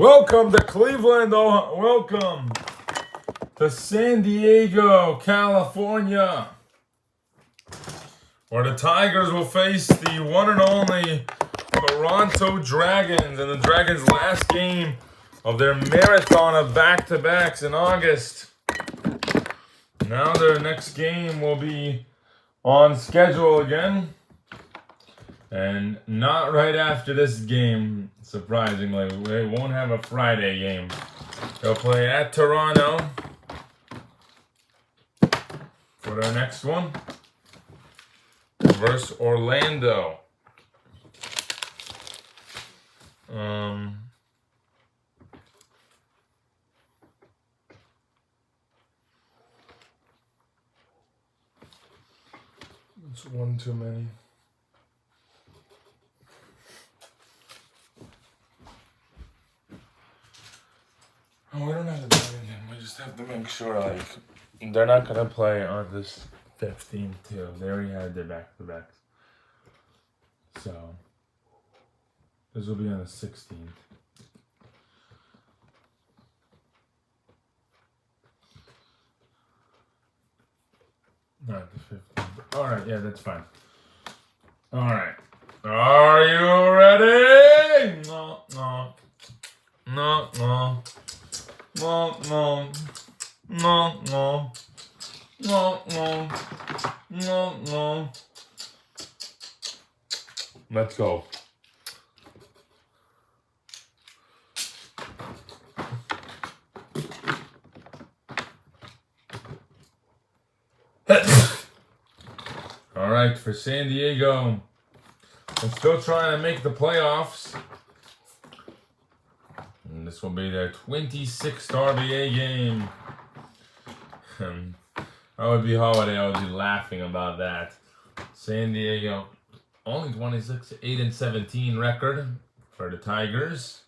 Welcome to Cleveland, welcome to Sandiego, California, where the Tigers will face the one and only Toronto Dragons in the Dragons' last game of their marathon of back-to-backs in August. Now their next game will be on schedule again, and not right after this game, surprisingly. They won't have a Friday game. They'll play at Toronto for their next one versus Orlando. It's one too many. Oh, we don't have to do anything. We just have to make sure, they're not going to play on this 15th, too. They already had their back-to-backs. So, this will be on the 16th. Not the 15th. Alright, yeah, that's fine. Alright. Are you ready? No. Let's go. All right, for Sandiego, they're still trying to make the playoffs. And this will be their 26th RBA game. I would be holiday. I would be laughing about that. Sandiego, only 26, 8-17 record for the Tigers.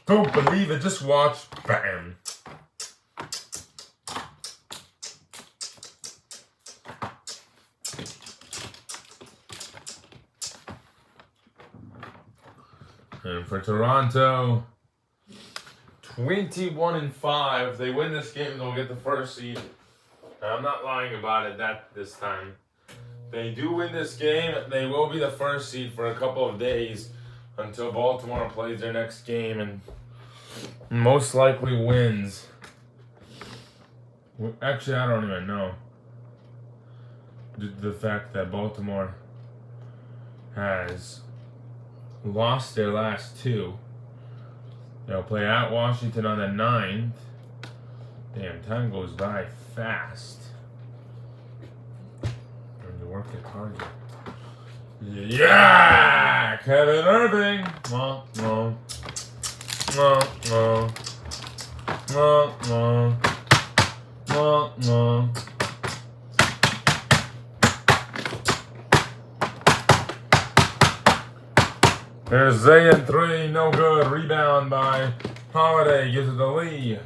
Don't believe it. Just watch. Bam. And for Toronto, 21-5. If they win this game, they'll get the first seed. And I'm not lying about it this time. If they do win this game, they will be the first seed for a couple of days until Baltimore plays their next game and most likely wins. Actually, I don't even know. Due to the fact that Baltimore has lost their last two. They'll play at Washington on the 9th. Damn, time goes by fast. Time to work at Target. Yeah! Kevin Irving! No. There's Zayn 3, no good. Rebound by Holiday, gives it to Lee.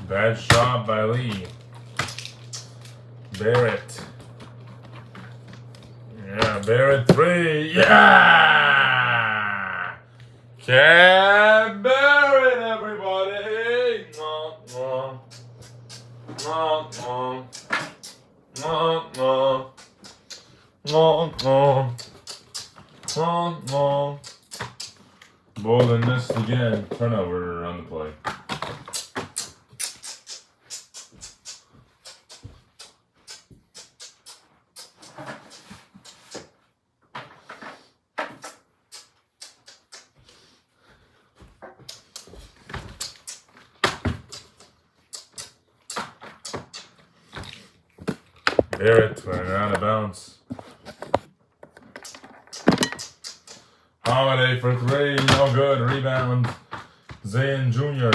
Bad shot by Lee. Barrett. Yeah, Barrett 3. Yeah! Cam Barrett, everybody! Bolden missed again. Turnover on the play. Barrett went out of bounds. Holiday for 3, no good. Rebound. Zayn Jr.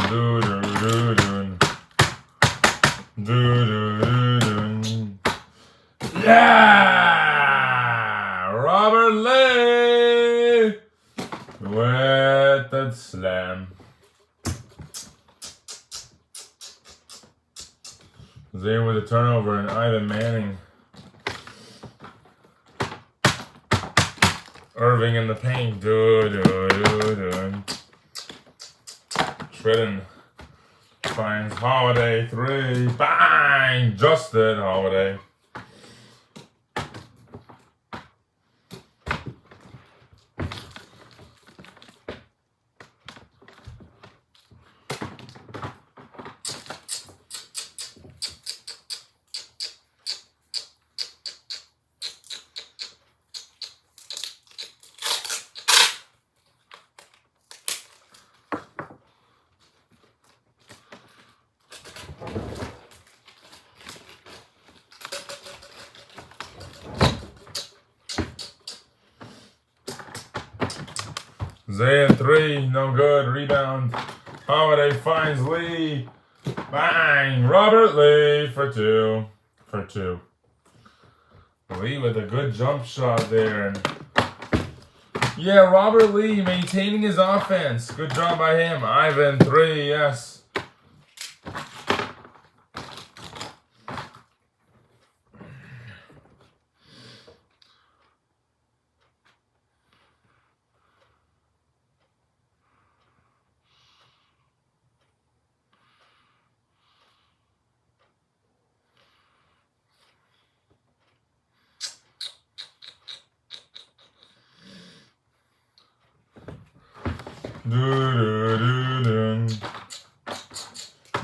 Yeah! Robert Lee with the slam. Zay with a turnover and Ivan Manning. Irving in the paint. Shredden finds Holiday 3. Bang! Justin Holiday. Zayn 3, no good. Rebound. Holiday finds Lee. Bang! Robert Lee for 2. Lee with a good jump shot there. Yeah, Robert Lee maintaining his offense. Good job by him. Ivan 3, yes.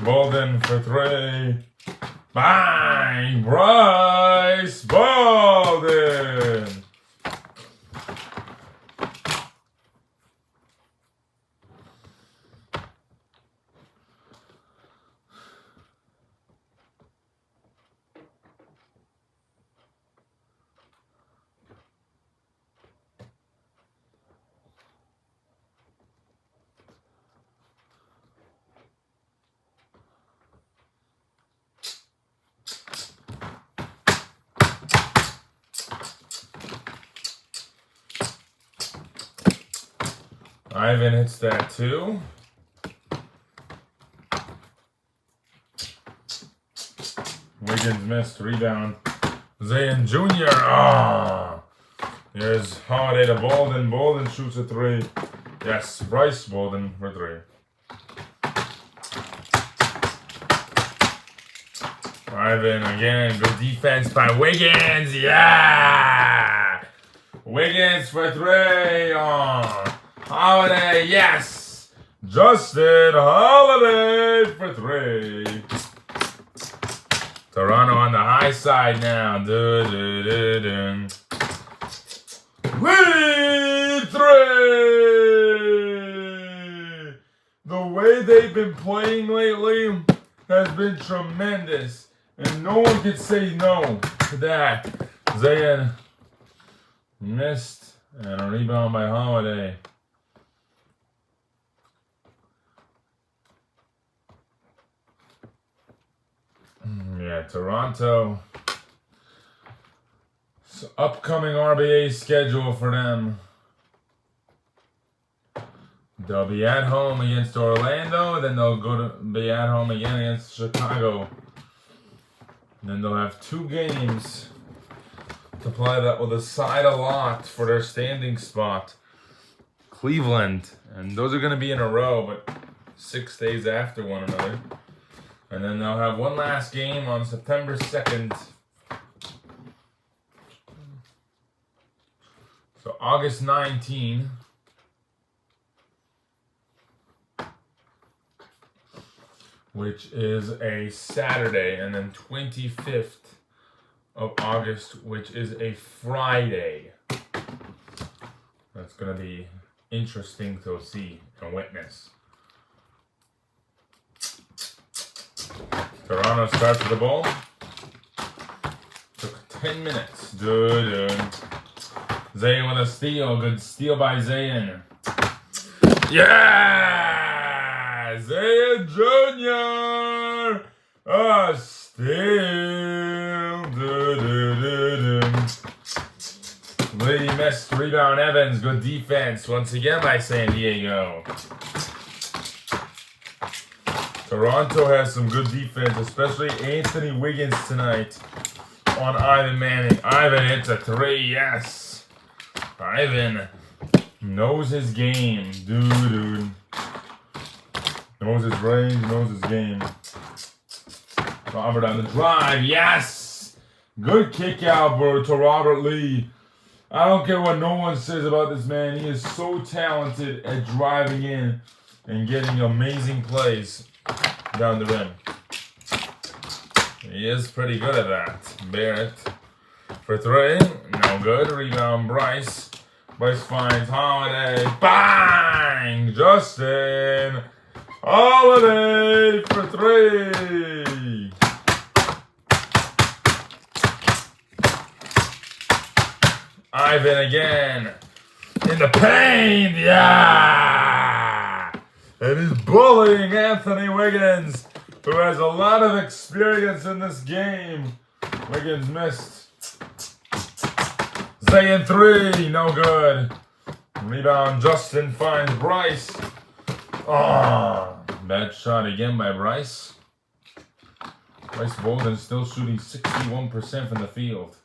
Bolden for 3. Bang! Bryce Bolden! Ivan hits that 2. Wiggins missed. Rebound. Zayn Jr. Here's Holiday to Bolden. Bolden shoots a 3. Yes, Bryce Bolden for 3. Ivan again. Good defense by Wiggins. Yeah! Wiggins for 3. Holiday, yes! Justin Holiday for 3. Toronto on the high side now. Lead 3! The way they've been playing lately has been tremendous. And no one can say no to that. Zayn missed. And a rebound by Holiday. Yeah, Toronto. So upcoming RBA schedule for them. They'll be at home against Orlando, then they'll be at home again against Chicago. Then they'll have 2 games to play that will decide a lot for their standing spot. Cleveland, and those are going to be in a row, but 6 days after one another. And then they'll have one last game on September 2nd. So August 19. Which is a Saturday. And then 25th of August, which is a Friday. That's going to be interesting to see and witness. Toronto starts with the ball. Took 10 minutes. Zayn with a steal. Good steal by Zayn. Yeah! Zayn Jr. A steal. Lee missed. Rebound Evans. Good defense once again by Sandiego. Toronto has some good defense, especially Anthony Wiggins tonight on Ivan Manning. Ivan hits a 3, yes. Ivan knows his game, dude. Knows his range, knows his game. Robert on the drive, yes! Good kick out, bro, to Robert Lee. I don't care what no one says about this man. He is so talented at driving in and getting amazing plays down the rim. He is pretty good at that. Barrett for 3. No good. Rebound, Bryce. Bryce finds Holiday. Bang! Justin Holiday for 3. Ivan again. In the paint. Yeah! And he's bullying Anthony Wiggins, who has a lot of experience in this game. Wiggins missed. Zayn 3, no good. Rebound, Justin finds Bryce. Oh, bad shot again by Bryce. Bryce Bolden still shooting 61% from the field.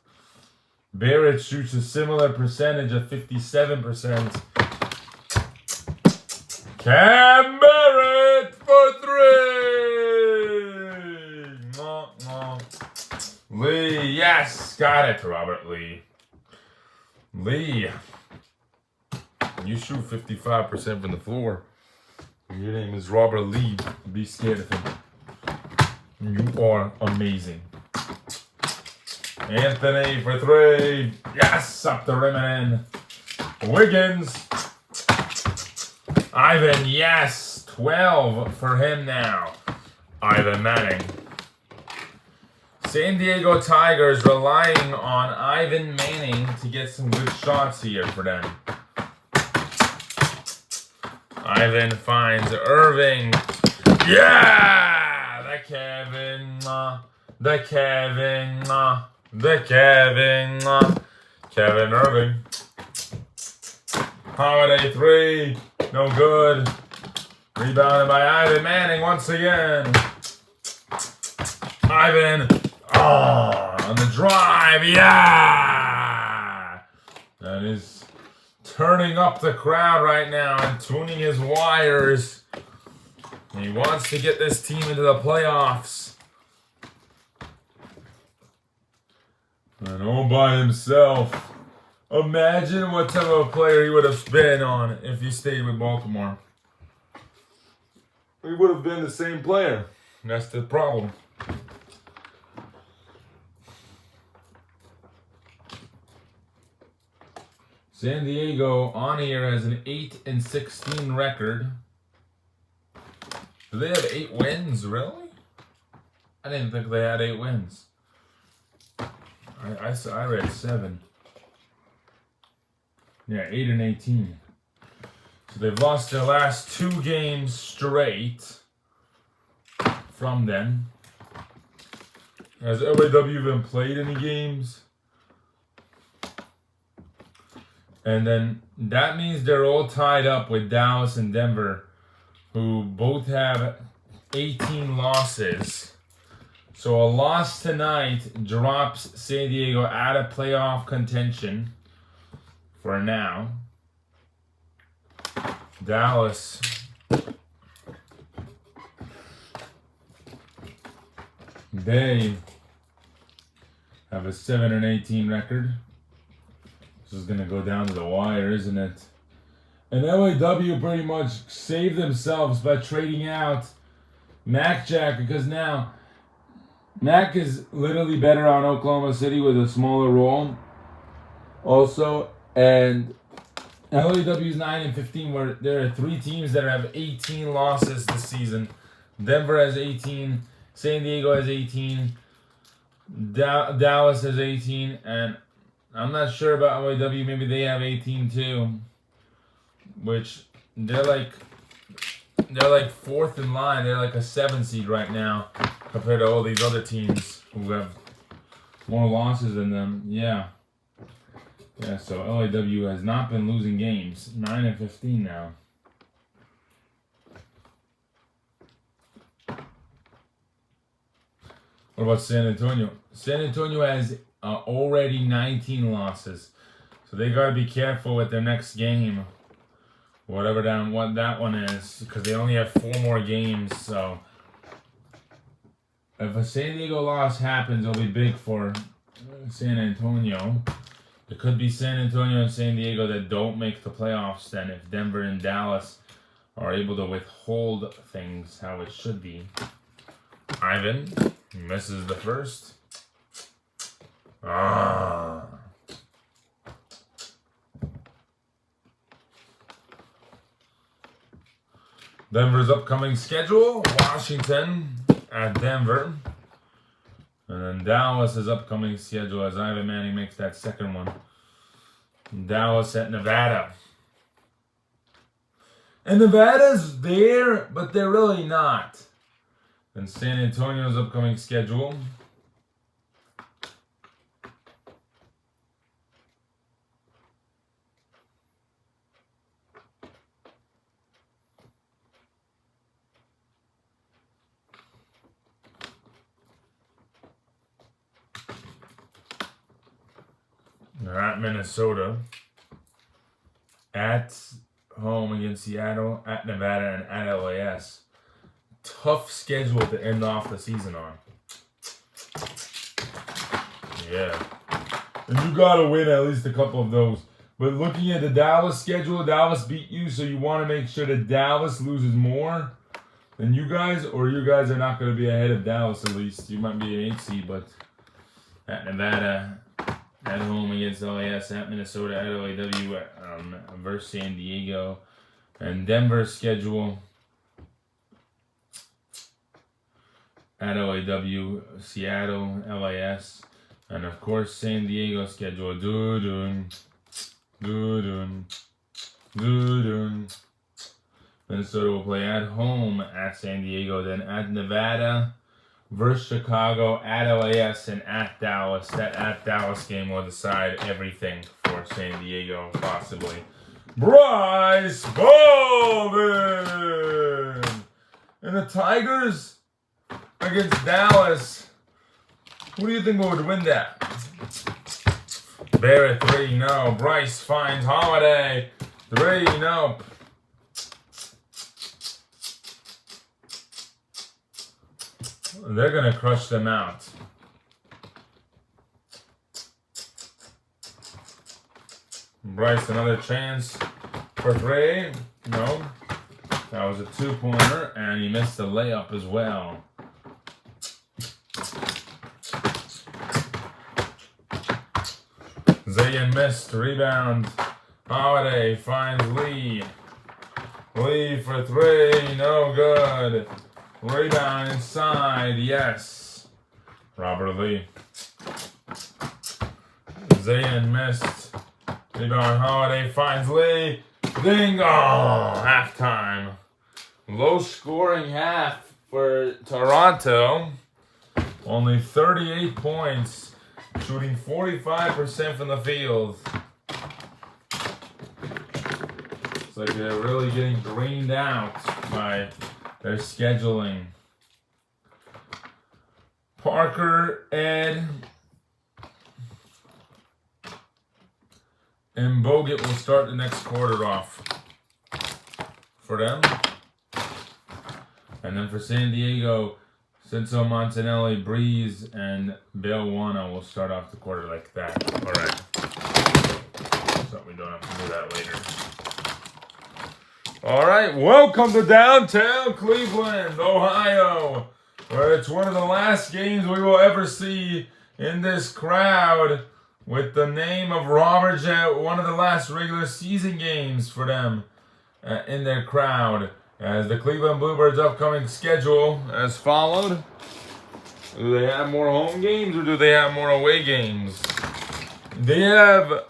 Barrett shoots a similar percentage of 57%. Cam Barrett for 3. Lee, yes, got it, Robert Lee. Lee, you shoot 55% from the floor. Your name is Robert Lee. Be scared of him. You are amazing. Anthony for 3. Yes, up the rim and in. Wiggins. Ivan, yes. 12 for him now. Ivan Manning. Sandiego Tigers relying on Ivan Manning to get some good shots here for them. Ivan finds Irving. Yeah! Kevin Irving. Holiday 3. No good. Rebounded by Ivan Manning once again. Ivan. On the drive. Yeah! That is turning up the crowd right now and tuning his wires. He wants to get this team into the playoffs. And all by himself. Imagine what type of player he would have been on if he stayed with Baltimore. He would have been the same player. That's the problem. Sandiego on here has an 8-16 record. Do they have 8 wins, really? I didn't think they had 8 wins. I read 7. Yeah, 8-18. So they've lost their last 2 games straight from them. Has LAW even played any games? And then that means they're all tied up with Dallas and Denver, who both have 18 losses. So a loss tonight drops San Diego out of playoff contention for now. Dallas they have a 7-18 record. This is going to go down to the wire, isn't it? And LAW pretty much saved themselves by trading out Mac Jack, because now Mac is literally better on Oklahoma City with a smaller role. Also, and LAW's 9-15, where there are 3 teams that have 18 losses this season. Denver has 18, San Diego has 18, Dallas has 18, and I'm not sure about LAW. Maybe they have 18 too, which they're like 4th in line. They're like a 7 seed right now compared to all these other teams who have more losses than them. Yeah. So LAW has not been losing games. 9-15 now. What about San Antonio? San Antonio has already 19 losses. So they got to be careful with their next game. Whatever what that one is. Because they only have 4 more games. So if a San Diego loss happens, it'll be big for San Antonio. It could be San Antonio and San Diego that don't make the playoffs then if Denver and Dallas are able to withhold things how it should be. Ivan misses the first. Denver's upcoming schedule, Washington at Denver. And then Dallas' upcoming schedule as Ivan Manning makes that second one. Dallas at Nevada. And Nevada's there, but they're really not. And San Antonio's upcoming schedule. They're at Minnesota. At home against Seattle, at Nevada, and at LAS. Tough schedule to end off the season on. Yeah. And you gotta win at least a couple of those. But looking at the Dallas schedule, Dallas beat you, so you want to make sure that Dallas loses more than you guys, or you guys are not going to be ahead of Dallas at least. You might be an 8 seed, but at Nevada, at home against LAS, at Minnesota, at LAW, versus San Diego, and Denver's schedule at LAW, Seattle, LAS, and of course San Diego schedule. Minnesota will play at home at San Diego, then at Nevada versus Chicago, at LAS, and at Dallas. That at Dallas game will decide everything for San Diego, possibly. Bryce Bowman! And the Tigers against Dallas. Who do you think would win that? Barrett 3, no. Bryce finds Holiday. 3, nope. They're going to crush them out. Bryce, another chance for 3. No. That was a 2-pointer, and he missed the layup as well. Zayn missed. Rebound. Holiday finds Lee. Lee for 3. No good. Rebound inside. Yes. Robert Lee. Zayn missed. Rebound. Holiday finds Lee. Ding. Oh, halftime. Low scoring half for Toronto. Only 38 points. Shooting 45% from the field. It's like they're really getting drained out by their scheduling. Parker, Ed, and Bogut will start the next quarter off for them. And then for San Diego, Cinco Montanelli, Breeze, and Belwana will start off the quarter like that. All right. So we don't have to do that later. All right. Welcome to downtown Cleveland, Ohio, where it's one of the last games we will ever see in this crowd with the name of Robert Jet, one of the last regular season games for them in their crowd. As the Cleveland Bluebirds' upcoming schedule as followed. Do they have more home games or do they have more away games? They have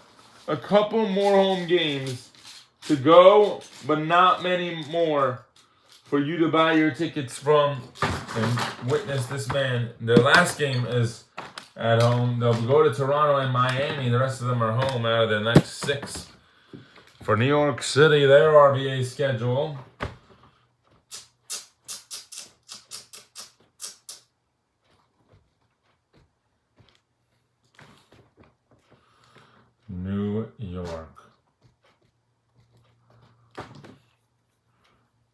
a couple more home games to go, but not many more for you to buy your tickets from and witness this man. Their last game is at home. They'll go to Toronto and Miami. The rest of them are home out of their next 6. For New York City, their RBA schedule. York.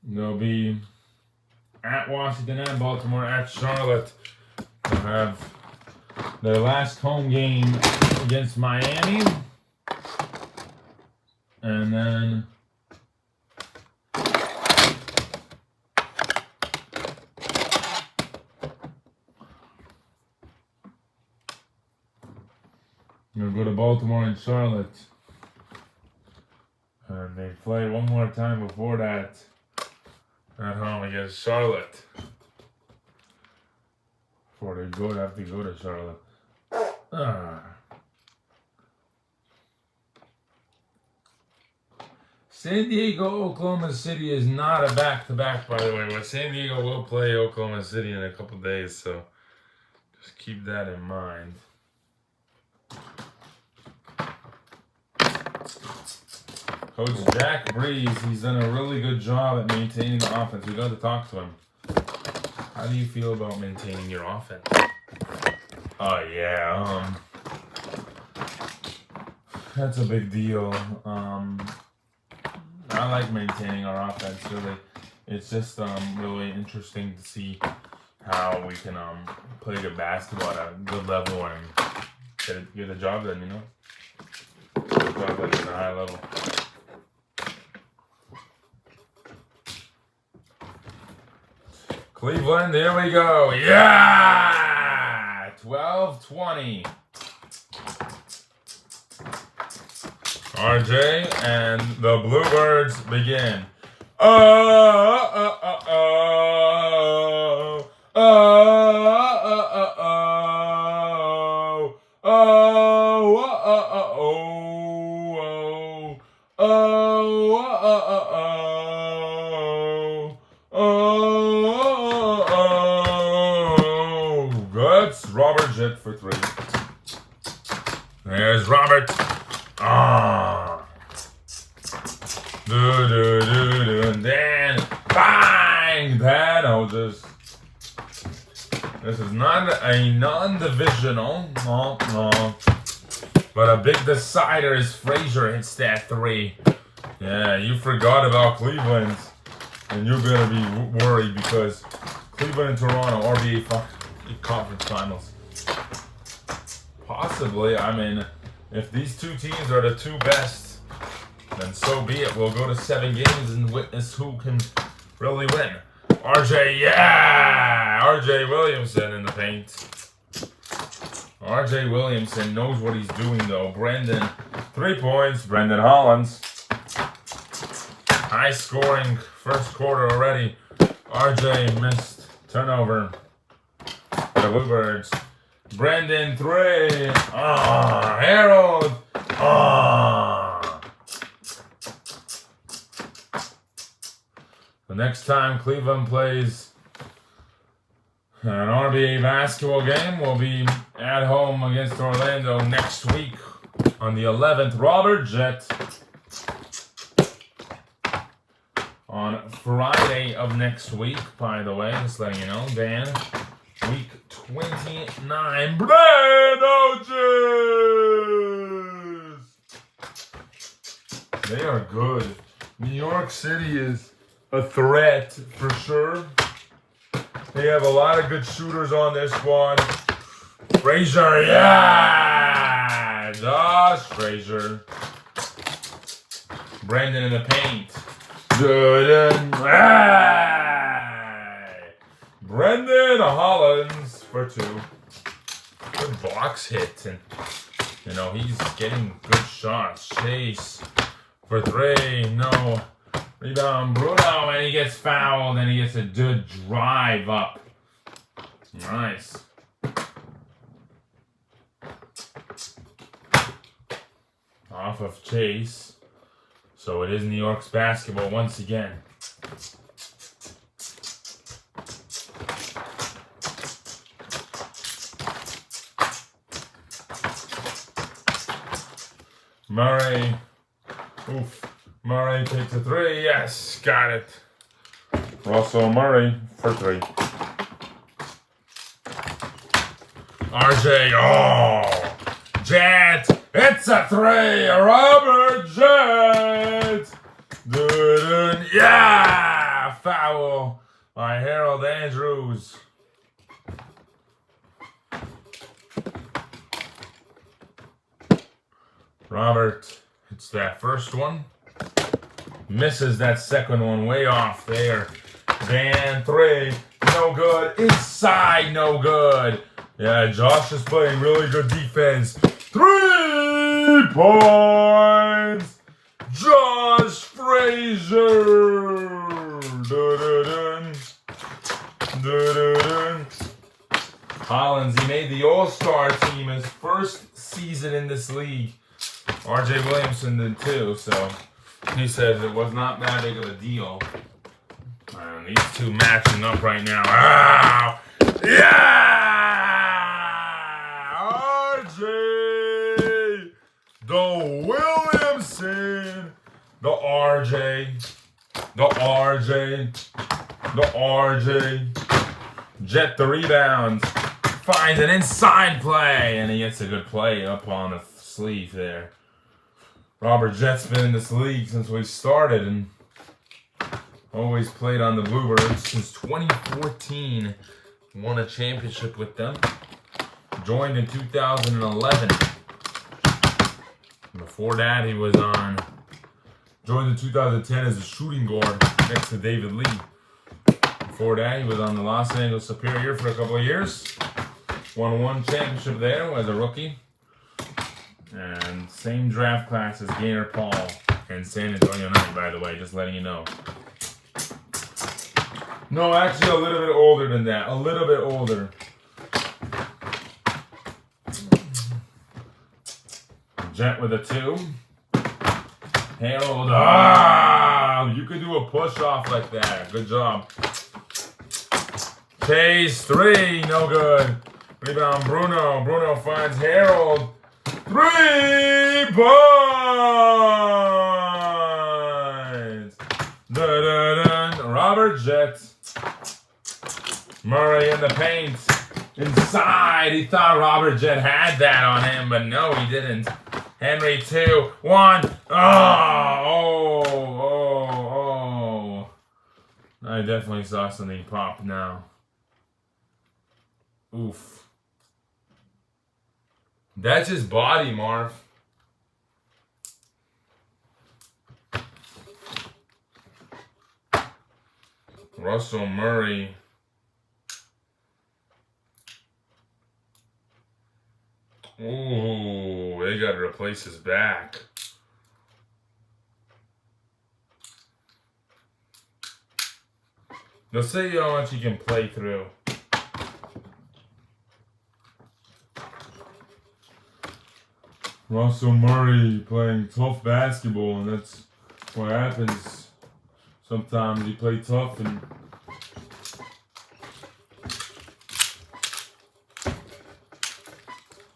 They'll be at Washington, at Baltimore, at Charlotte. They'll have their last home game against Miami. And then we'll go to Baltimore and Charlotte. And they play one more time before that at home against Charlotte. Before they have to go to Charlotte. Sandiego, Oklahoma City is not a back-to-back, by the way, but Sandiego will play Oklahoma City in a couple days, so just keep that in mind. Coach Jack Breeze, he's done a really good job at maintaining the offense. We got to talk to him. How do you feel about maintaining your offense? Oh yeah, that's a big deal. I like maintaining our offense. Really, it's just really interesting to see how we can play good basketball at a good level and get a job done. You know, get a job done at a high level. Cleveland, there we go. Yeah! 12-20. RJ and the Bluebirds begin. That's Robert Jett for three. There's Robert. And then bang! This is not a non-divisional, no. But a big decider is Frazier hits that three. Yeah, you forgot about Cleveland, and you're gonna be worried because Cleveland and Toronto RBA conference finals. Possibly, I mean, if these two teams are the two best, then so be it. We'll go to 7 games and witness who can really win. RJ, yeah! RJ Williamson in the paint. RJ Williamson knows what he's doing, though. Brendan, 3 points. Brendan Hollins. High scoring first quarter already. RJ missed turnover for the Bluebirds. Brendan, 3. Harold. The next time Cleveland plays an RBA basketball game will be at home against Orlando next week on the 11th. Robert Jett on Friday of next week, by the way, just letting you know, Dan. Week 29. Brand Oches! They are good. New York City is a threat for sure. They have a lot of good shooters on their squad. Frazier, yeah! Josh Frazier. Brandon in the paint. Good. Brendan Hollins for 2. Good box hit, and you know he's getting good shots. Chase for 3. No. Rebound, Bruno, and he gets fouled, and he gets a good drive up. Nice. Off of Chase. So it is New York's basketball once again. Murray. Oof. Murray takes a 3. Yes, got it. Russell Murray for 3. RJ. Oh, Jet It's a 3. Robert Jett. Dun-dun. Yeah! Foul by Harold Andrews. Robert hits that first one. Misses that second one way off there. Van 3. No good. Inside, no good. Yeah, Josh is playing really good defense. 3 points. Josh Frazier. Dun-dun-dun. Dun-dun-dun. Hollins, he made the All-Star team his first season in this league. R.J. Williamson did too, so he says it was not that big of a deal. And these two matching up right now. Wow! Yeah! R.J. The Williamson. The R.J. The R.J. The R.J. Jett the rebound. Finds an inside play. And he gets a good play up on the sleeve there. Robert Jett's been in this league since we started and always played on the Bluebirds since 2014. Won a championship with them. Joined in 2011. Before that, he was on. Joined in 2010 as a shooting guard next to David Lee. Before that, he was on the Los Angeles Superior for a couple of years. Won one championship there as a rookie. And same draft class as Gaynor Paul and San Antonio Knight, by the way, just letting you know. No, actually a little bit older than that. A little bit older. Jett with a 2. Harold. Ah! You could do a push-off like that. Good job. Chase 3. No good. Rebound Bruno. Bruno finds Harold. 3 points. Da-da-da. Robert Jett. Murray in the paint. Inside. He thought Robert Jett had that on him, but no, he didn't. Henry 2, 1. Oh. I definitely saw something pop now. Oof. That's his body, Marv. Russell Murray. Ooh, they got to replace his back. They'll say how much he can play through. Russell Murray playing tough basketball, and that's what happens. Sometimes you play tough and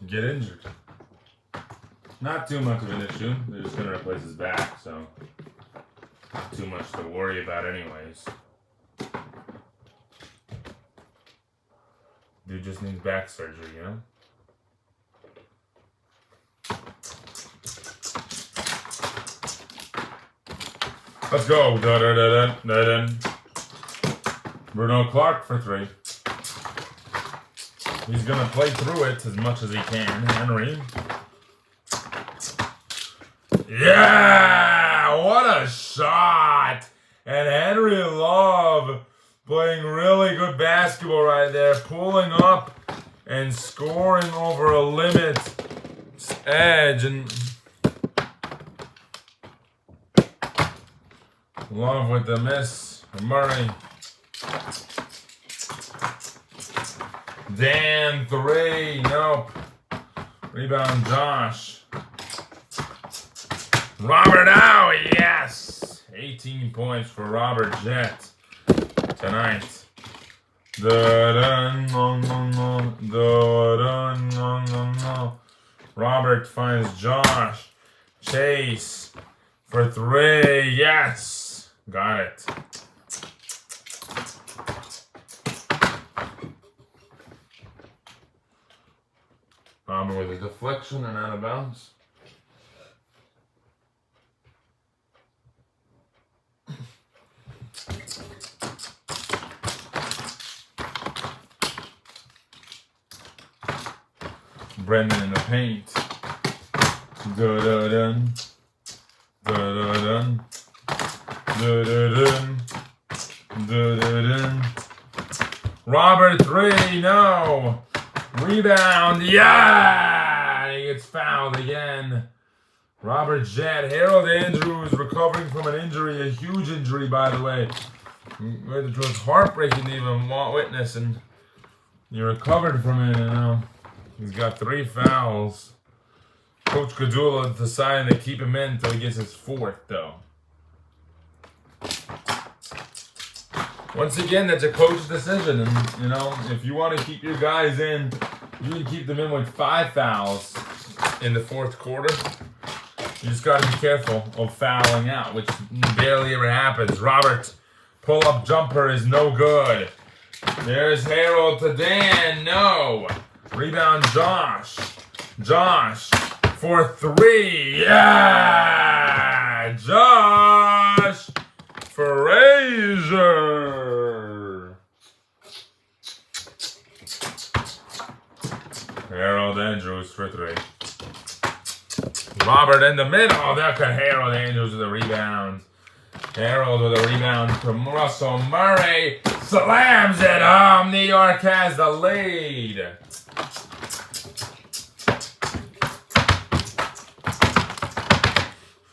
get injured. Not too much of an issue. They're just going to replace his back, so not too much to worry about anyways. Dude just needs back surgery, you know? Let's go. Da-da-da-da-da-da. Bruno Clark for 3. He's going to play through it as much as he can. Henry. Yeah! What a shot! And Henry Love playing really good basketball right there. Pulling up and scoring over a limit edge. And Love with the miss. Murray. Dan 3. Nope. Rebound Josh. Robert Howe. Yes. 18 points for Robert Jett tonight. Robert finds Josh. Chase for 3. Yes. Got it. Robert with a deflection and out of bounds. Brendan in the paint. Da-da-dun. Da-da-dun. Da-da-dun. Da-da-dun. Robert 3, no. Rebound, yeah! He gets fouled again. Robert Jett. Harold Andrews recovering from an injury, a huge injury, by the way. It was heartbreaking to even witness, and he recovered from it, and now he's got 3 fouls. Coach Kadula deciding to keep him in until he gets his 4th, though. Once again, that's a coach's decision, and you know, if you want to keep your guys in, you can keep them in with 5 fouls in the 4th quarter. You just got to be careful of fouling out, which barely ever happens. Robert, pull-up jumper is no good. There's Harold to Dan, no. Rebound, Josh. Josh for 3, yeah! Josh Frazier. Harold Andrews for 3. Robert in the middle. There could Harold Andrews with a rebound. Harold with a rebound from Russell Murray. Slams it home. New York has the lead.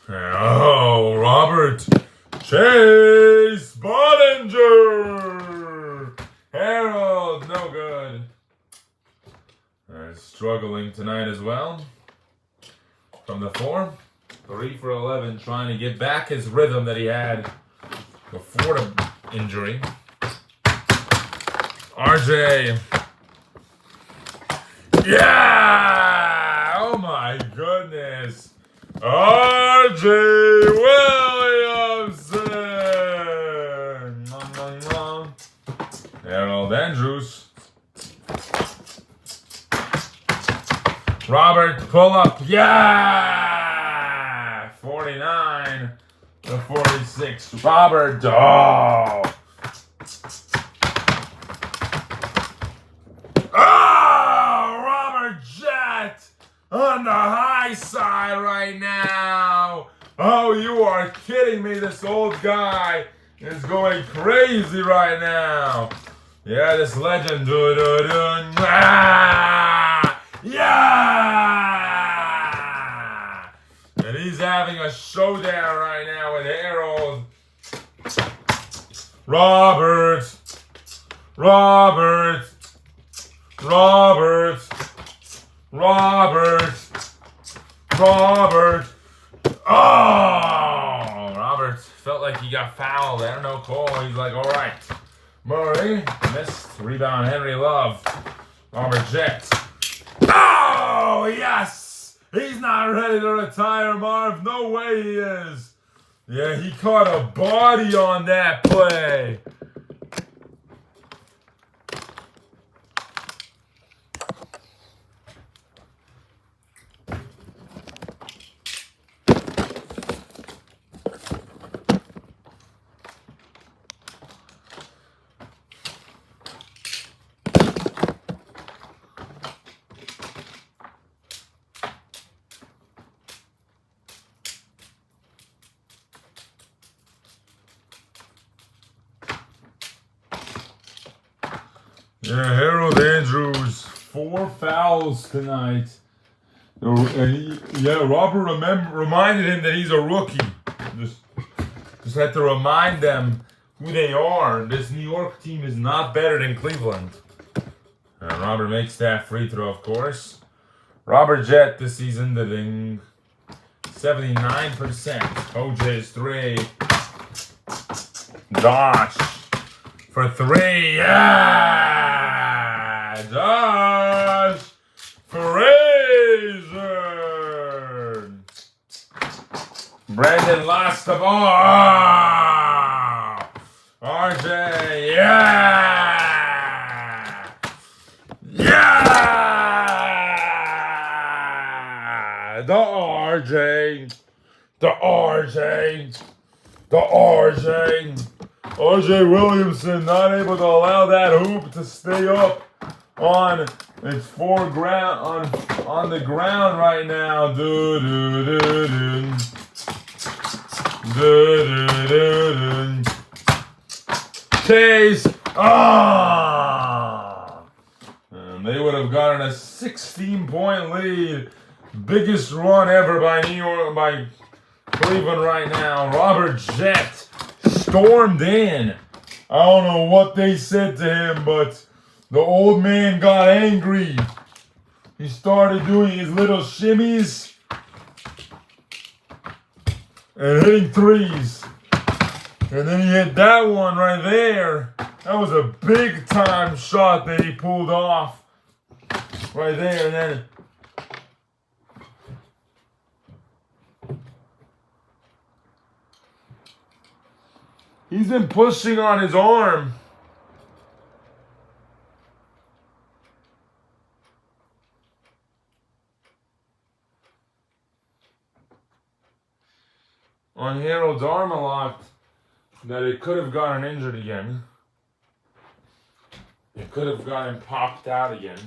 Oh, Robert. Chase Bollinger. Harold, no good. Struggling tonight as well. From the 4, 3 for 11, trying to get back his rhythm that he had before the injury. RJ. Yeah! Oh my goodness. RJ Williamson. Harold Andrews. Robert, pull up. Yeah! 49 to 46. Robert, oh! Oh! Robert Jett on the high side right now. Oh, you are kidding me. This old guy is going crazy right now. Yeah, this legend. Yeah! And he's having a showdown right now with Harold. Robert. Robert. Robert. Robert. Robert. Oh! Robert felt like he got fouled. I don't know, Cole. He's like, all right. Murray missed. Rebound, Henry Love. Robert Jett. Oh, yes! He's not ready to retire, Marv. No way he is. Yeah, he caught a body on that play. Yeah, Harold Andrews, 4 fouls tonight. And Robert reminded him that he's a rookie. Just had to remind them who they are. This New York team is not better than Cleveland. And Robert makes that free throw, of course. Robert Jett this season, the 79%. OJ's 3. Josh for 3. Yeah! Josh Frazier. Brandon lost the ball. RJ, yeah! Yeah! The RJ. RJ Williamson not able to allow that hoop to stay up on It's 4 ground on the ground right now. Do do do do. Do do do do. Chase. Ah! And they would have gotten a 16-point lead. Biggest run ever by Cleveland right now. Robert Jett stormed in. I don't know what they said to him, but the old man got angry. He started doing his little shimmies and hitting threes. And then he hit that one right there. That was a big time shot that he pulled off right there. And then he's been pushing on his arm. On Harold's arm a lot, that it could have gotten injured again. It could have gotten popped out again.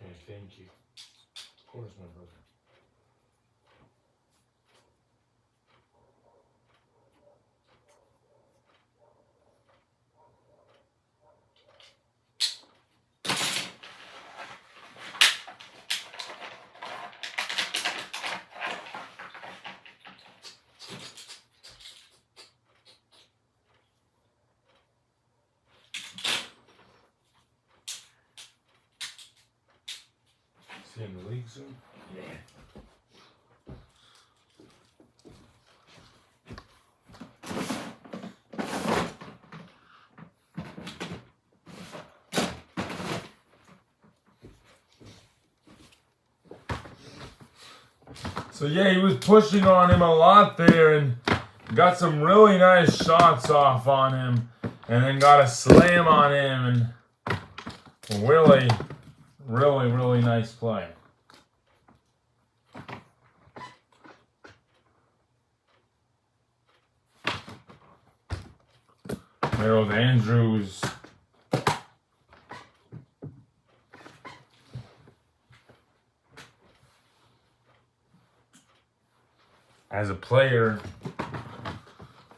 Okay, thank you. Of course, my brother. See you in the league soon? Yeah. So yeah, he was pushing on him a lot there and got some really nice shots off on him, and then got a slam on him, and really, really, really nice play. Harold Andrews. As a player,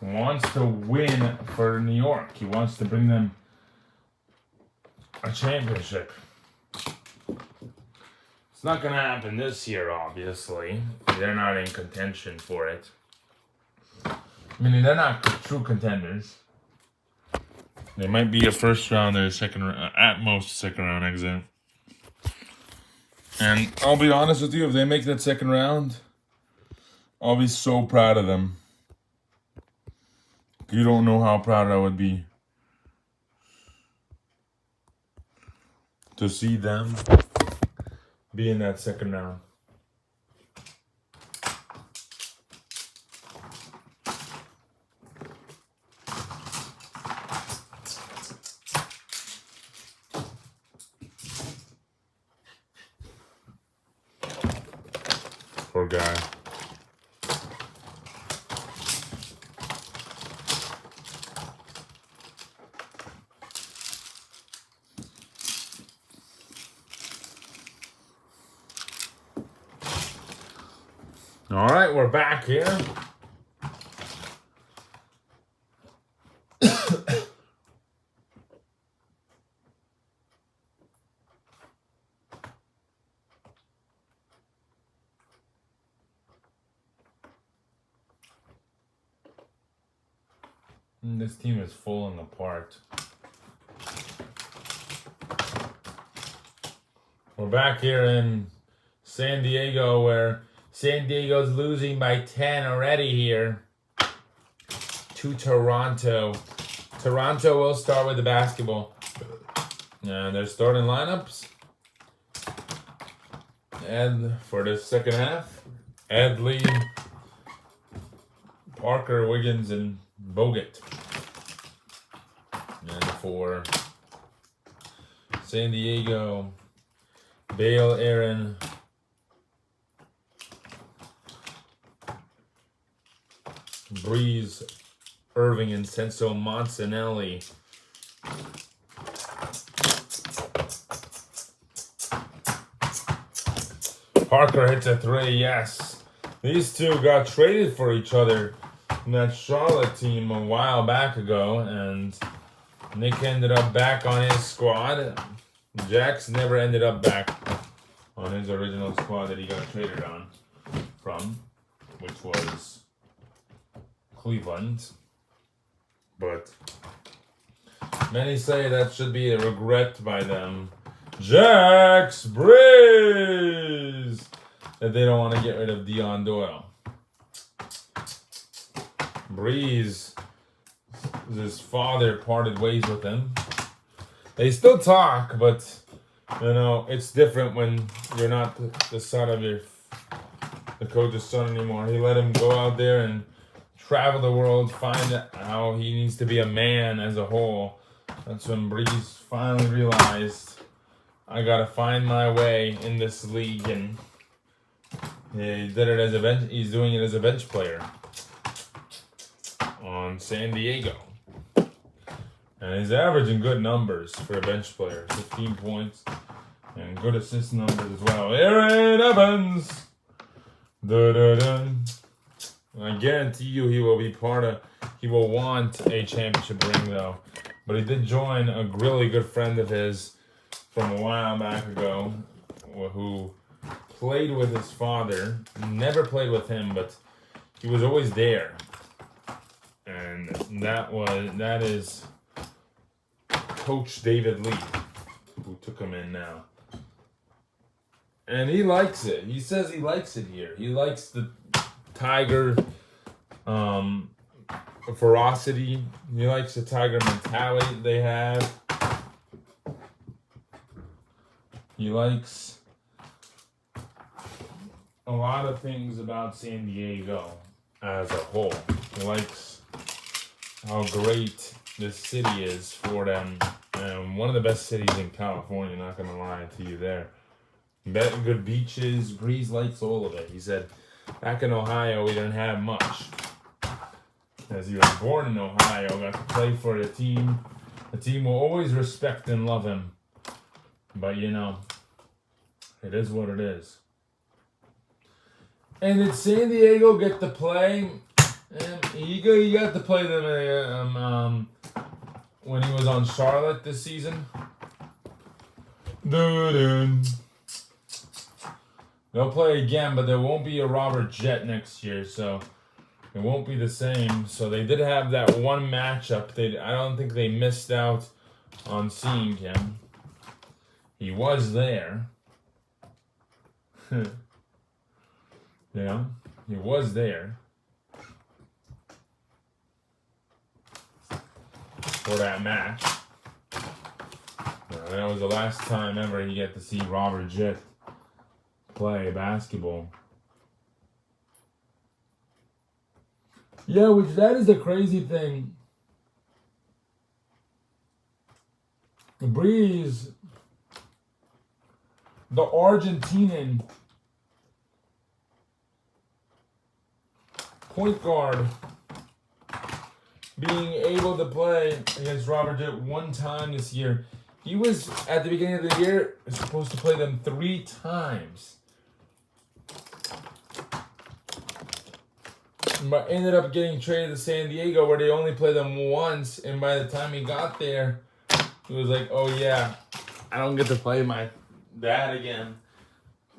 wants to win for New York. He wants to bring them a championship. It's not going to happen this year, obviously. They're not in contention for it. Meaning they're not true contenders. They might be a first round or second, at most second round exit. And I'll be honest with you, if they make that second round, I'll be so proud of them. You don't know how proud I would be to see them be in that second round. Poor guy. All right, we're back here. This team is falling apart. We're back here in Sandiego, where Sandiego's losing by 10 already here to Toronto. Toronto will start with the basketball. And their starting lineups. And for the second half, Adley, Parker, Wiggins, and Bogut. And for Sandiego, Bale, Aaron, Breeze, Irving, and Senso Montanelli. Parker hits a 3, yes. These two got traded for each other in that Charlotte team a while back ago, and Nick ended up back on his squad. Jax never ended up back on his original squad that he got traded from, which was Cleveland. But many say that should be a regret by them. Jax Breeze! That they don't want to get rid of Dion Doyle. Breeze, his father parted ways with him. They still talk, but you know, it's different when you're not the son of the coach's son anymore. He let him go out there and travel the world, find out how he needs to be a man as a whole. That's when Breeze finally realized, I gotta find my way in this league, and he did it as a bench. He's doing it as a bench player on Sandiego. And he's averaging good numbers for a bench player. 15 points and good assist numbers as well. Aaron Evans! Da-da-da. I guarantee you he will want a championship ring though. But he did join a really good friend of his from a while back ago who played with his father. Never played with him, but he was always there. And that is Coach David Lee, who took him in now. And he likes it. He says he likes it here. He likes the Tiger ferocity. He likes the Tiger mentality they have. He likes a lot of things about Sandiego as a whole. He likes how great this city is for them. And one of the best cities in California, not going to lie to you there. Good beaches. Breeze likes all of it. He said, back in Ohio, we didn't have much. As he was born in Ohio, got to play for the team. The team will always respect and love him. But, you know, it is what it is. And did Sandiego get to play? He got to play them when he was on Charlotte this season. They'll play again, but there won't be a Robert Jett next year, so it won't be the same. So they did have that one matchup. I don't think they missed out on seeing him. He was there. Yeah, he was there for that match. That was the last time ever you get to see Robert Jett play basketball. Yeah, that is the crazy thing. Breeze, the Argentinian point guard, being able to play against Robert Jett one time this year. He was, at the beginning of the year, supposed to play them 3 times. But ended up getting traded to Sandiego, where they only played them once. And by the time he got there, he was like, oh yeah, I don't get to play my dad again.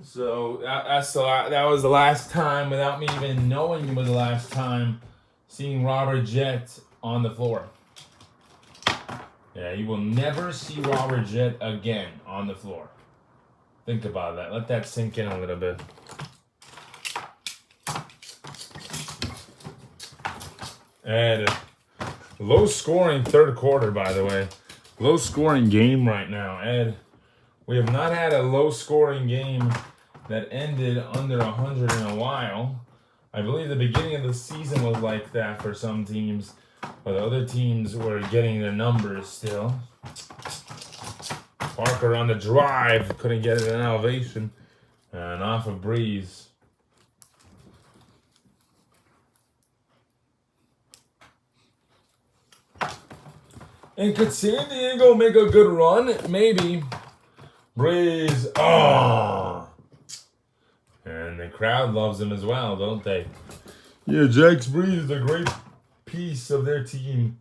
So that was the last time, without me even knowing it was the last time, seeing Robert Jett on the floor. Yeah, you will never see Robert Jett again on the floor. Think about that. Let that sink in a little bit. And low scoring third quarter, by the way. Low scoring game right now. Ed, we have not had a low scoring game that ended under 100 in a while. I believe the beginning of the season was like that for some teams, but other teams were getting their numbers still. Parker on the drive, couldn't get it in elevation, and off of Breeze. And could San Diego make a good run? Maybe. Breeze, oh! And the crowd loves him as well, don't they? Yeah, Jax Breeze is a great piece of their team.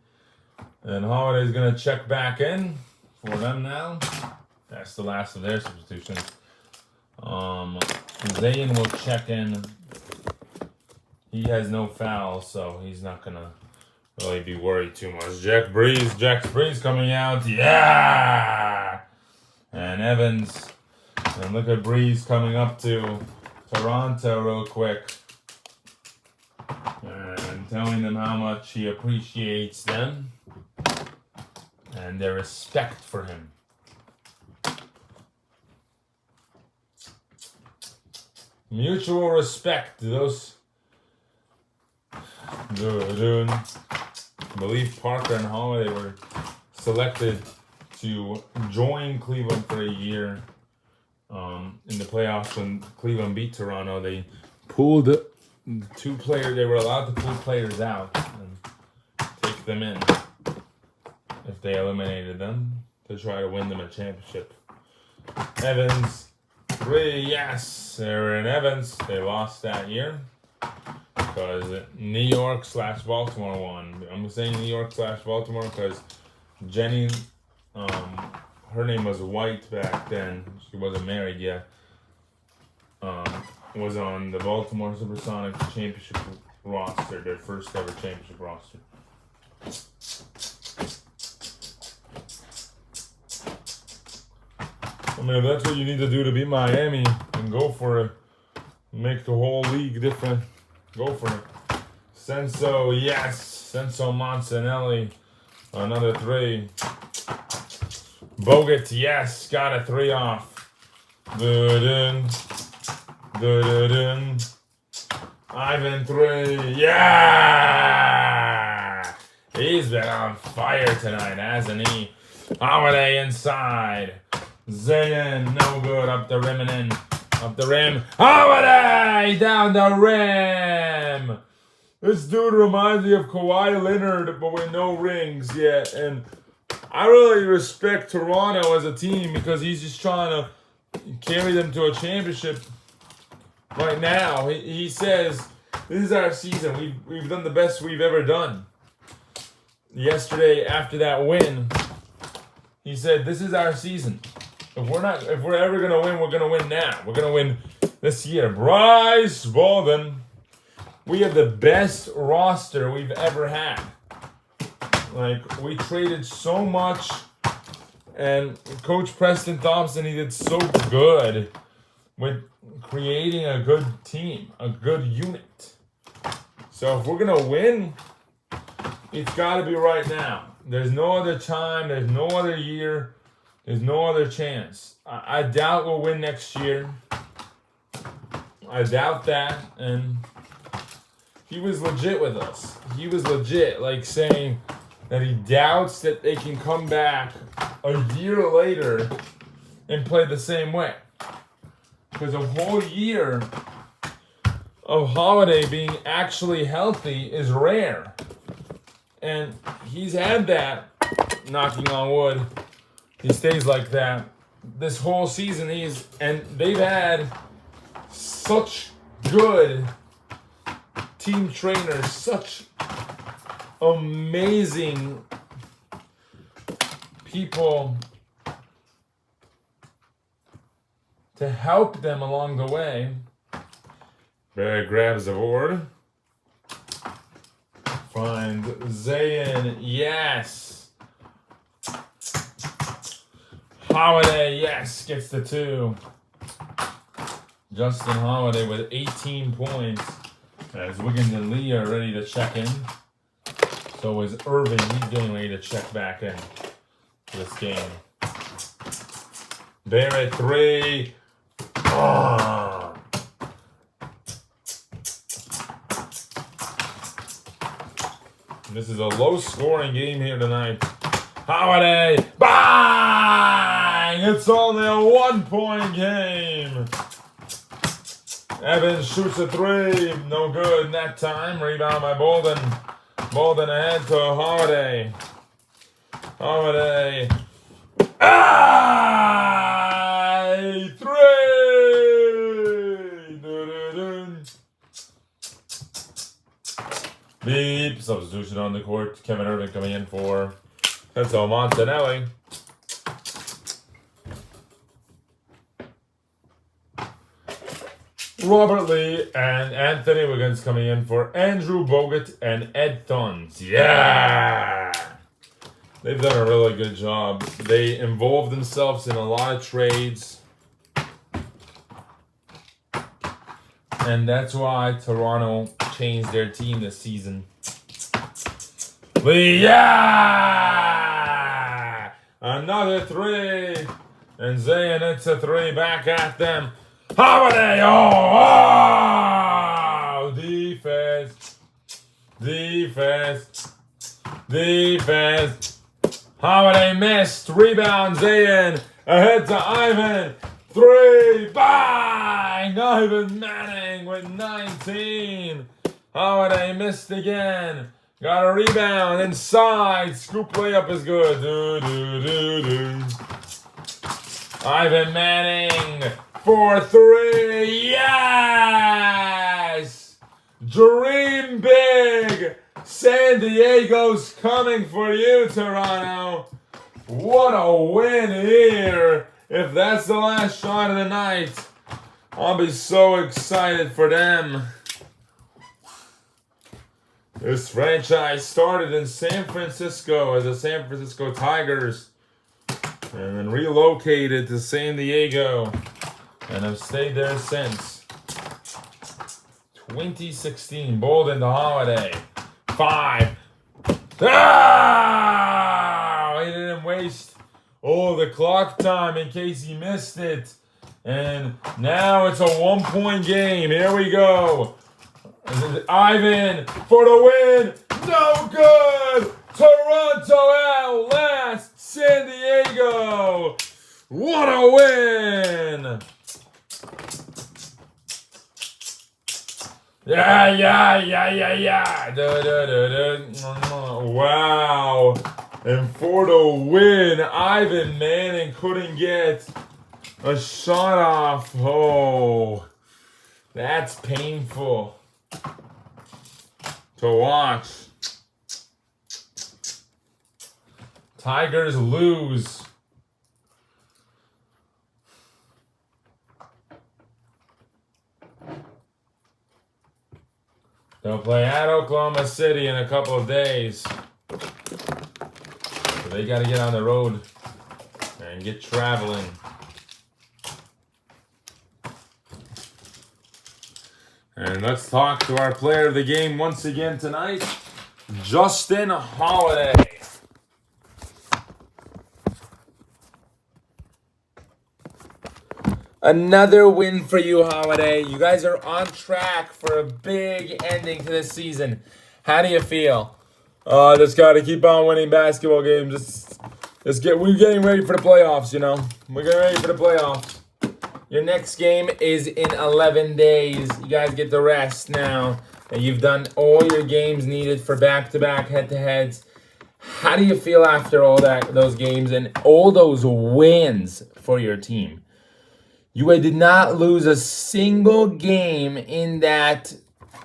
And Holiday's going to check back in for them now. That's the last of their substitutions. Zayn will check in. He has no fouls, so he's not going to really be worried too much. Jax Breeze coming out. Yeah! And Evans. And look at Breeze coming up to Toronto real quick. And telling them how much he appreciates them. And their respect for him. Mutual respect. Those. I believe Parker and Holiday were selected to join Cleveland for a year in the playoffs when Cleveland beat Toronto. They pulled two players. They were allowed to pull players out and take them in if they eliminated them to try to win them a championship. Evans, 3, yes. They were in Evans. They lost that year because New York/Baltimore won. I'm saying New York/Baltimore because Jenny, her name was White back then. She wasn't married yet. Was on the Baltimore Supersonics championship roster, their first ever championship roster. I mean, if that's what you need to do to beat Miami, then go for it. Make the whole league different. Go for it. Senso, yes. Senso Montanelli, another 3. Bogut, yes. Got a 3 off. Good. Ivan, 3. Yeah! He's been on fire tonight, hasn't he? Holiday inside. Zayn, no good. Up the rim and in. Up the rim. Holiday! Down the rim! This dude reminds me of Kawhi Leonard, but with no rings yet. And I really respect Toronto as a team because he's just trying to carry them to a championship right now. He says, this is our season. We've done the best we've ever done. Yesterday, after that win, he said, this is our season. If we're ever gonna win, we're gonna win now. We're gonna win this year. Bryce Bolden. We have the best roster we've ever had. Like, we traded so much, and Coach Preston Thompson, he did so good with creating a good team, a good unit. So if we're gonna win, it's gotta be right now. There's no other time, there's no other year, there's no other chance. I doubt we'll win next year. I doubt that, and he was legit with us. He was legit, like saying that he doubts that they can come back a year later and play the same way. Because a whole year of Holiday being actually healthy is rare. And he's had that, knocking on wood. He stays like that this whole season. And they've had such good team trainers, such amazing people to help them along the way. Bear grabs the board. Find Zayn, yes. Holiday, yes, gets the 2. Justin Holiday with 18 points. As Wiggins and Lee are ready to check in. So is Irving. He's getting ready to check back in for this game. Barrett 3. Oh. This is a low-scoring game here tonight. Holiday. Bang! It's only a 1-point game. Evans shoots a 3. No good that time. Rebound by Bolden. Bolden ahead to Holiday. Holiday. 3! Beep. Substitution on the court. Kevin Irving coming in for Enzo Montanelli. Robert Lee and Anthony Wiggins coming in for Andrew Bogut and Ed Thuns. Yeah! They've done a really good job. They involved themselves in a lot of trades. And that's why Toronto changed their team this season. Lee, yeah! Another 3. And Zayn, it's a 3 back at them. Holiday! Oh! Defense. Defense. Defense. Holiday missed. Rebound. Zayn. Ahead to Ivan. 3. Bang! Ivan Manning with 19. Holiday missed again. Got a rebound. Inside. Scoop layup is good. Ivan Manning. 4-3, yes! Dream big! Sandiego's coming for you, Toronto. What a win here. If that's the last shot of the night, I'll be so excited for them. This franchise started in San Francisco as the San Francisco Tigers and then relocated to San Diego. And have stayed there since. 2016. Bolden to Holiday. 5. Ah! He didn't waste all the clock time in case he missed it. And now it's a 1-point game. Here we go. Ivan for the win. No good. Toronto out last. San Diego. What a win. Yeah. Wow. And for the win, Ivan Manning couldn't get a shot off. Oh, that's painful to watch. Tigers lose. They'll play at Oklahoma City in a couple of days. So they got to get on the road and get traveling. And let's talk to our player of the game once again tonight, Justin Holiday. Another win for you, Holiday. You guys are on track for a big ending to this season. How do you feel? Just got to keep on winning basketball games. We're getting ready for the playoffs, you know. We're getting ready for the playoffs. Your next game is in 11 days. You guys get to rest now. And you've done all your games needed for back-to-back head-to-heads. How do you feel after all those games and all those wins for your team? You did not lose a single game in that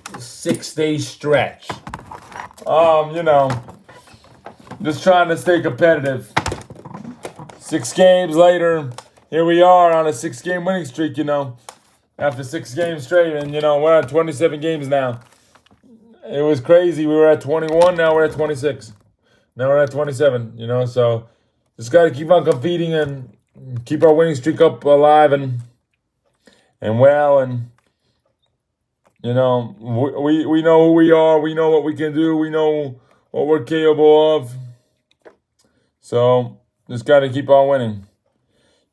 6-day stretch. Just trying to stay competitive. 6 games later, here we are on a 6-game winning streak, after 6 games straight. And, we're at 27 games now. It was crazy. We were at 21. Now we're at 26. Now we're at 27. So just got to keep on competing and keep our winning streak up alive and well. And we know who we are. We know what we can do. We know what we're capable of. So just got to keep on winning.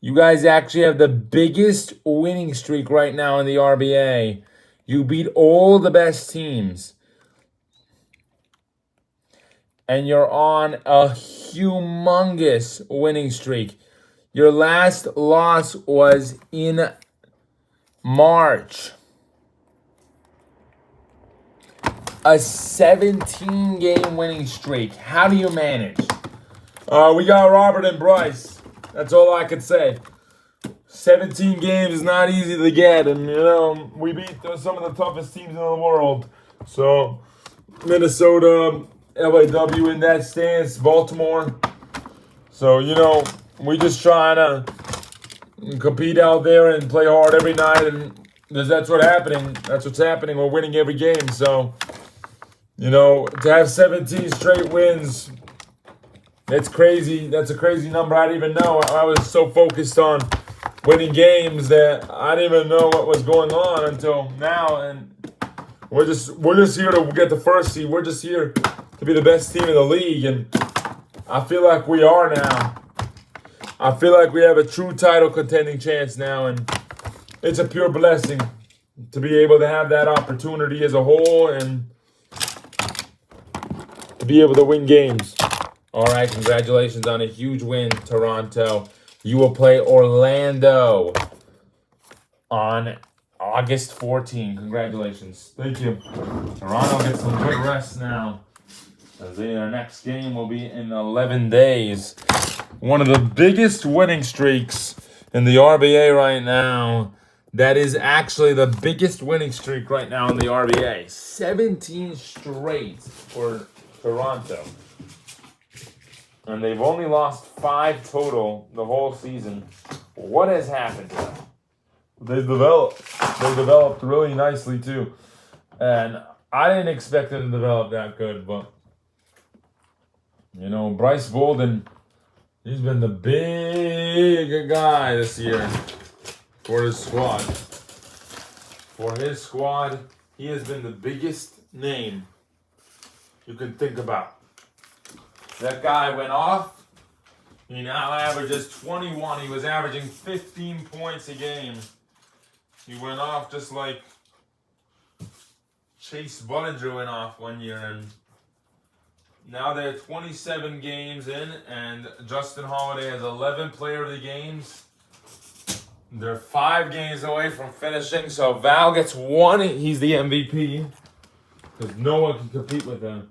You guys actually have the biggest winning streak right now in the RBA. You beat all the best teams. And you're on a humongous winning streak. Your last loss was in March. A 17-game winning streak. How do you manage? We got Robert and Bryce. That's all I could say. 17 games is not easy to get, and we beat some of the toughest teams in the world. So Minnesota, LAW in that stance, Baltimore. So we just trying to compete out there and play hard every night, and that's what's happening. That's what's happening. We're winning every game. So to have 17 straight wins. That's crazy. That's a crazy number. I didn't even know. I was so focused on winning games that I didn't even know what was going on until now. And we're just here to get the first seed. We're just here to be the best team in the league, and I feel like we are now. I feel like we have a true title contending chance now, and it's a pure blessing to be able to have that opportunity as a whole and to be able to win games. All right, congratulations on a huge win, Toronto. You will play Orlando on August 14. Congratulations. Thank you. Toronto gets some good rest now, as their next game will be in 11 days. One of the biggest winning streaks in the RBA right now. That is actually the biggest winning streak right now in the RBA. 17 straight for Toronto. And they've only lost 5 total the whole season. What has happened to them? They've developed really nicely too. And I didn't expect them to develop that good, but Bryce Bolden, he's been the big guy this year for his squad. For his squad, he has been the biggest name you can think about. That guy went off. He now averages 21. He was averaging 15 points a game. He went off just like Chase Bullinger went off one year. And now they're 27 games in, and Justin Holiday has 11 player of the games. They're 5 games away from finishing, so Val gets 1. He's the MVP because no one can compete with him.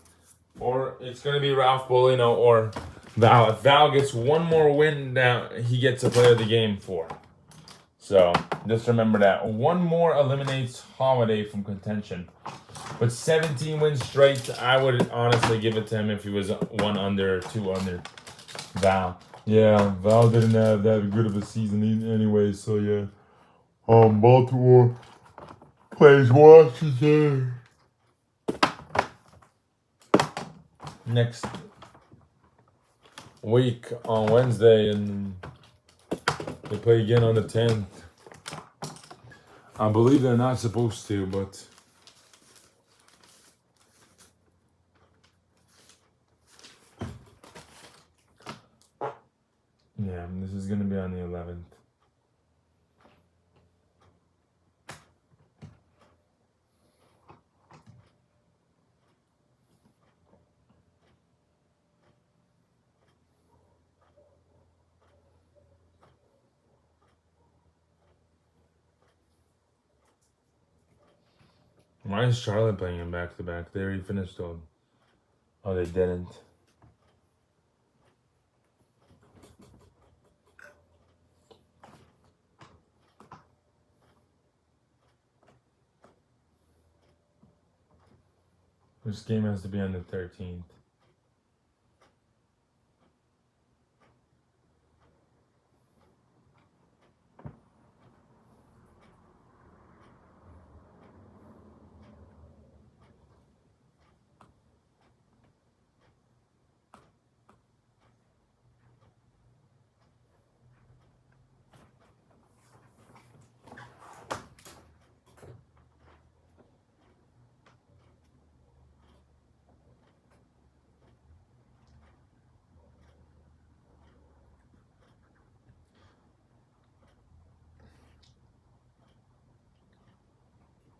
Or it's going to be Ralph Bolino or Val. If Val gets 1 more win now, he gets a player of the game for. So just remember that. 1 more eliminates Holiday from contention. But 17 wins straight, I would honestly give it to him if he was 1 under, 2 under Val. Yeah, Val didn't have that good of a season anyway, so yeah. Baltimore plays Washington next week on Wednesday, and they play again on the 10th. I believe they're not supposed to, but yeah, this is going to be on the 11th. Why is Charlotte playing him back-to-back? They already finished on. Oh, they didn't. This game has to be on the 13th.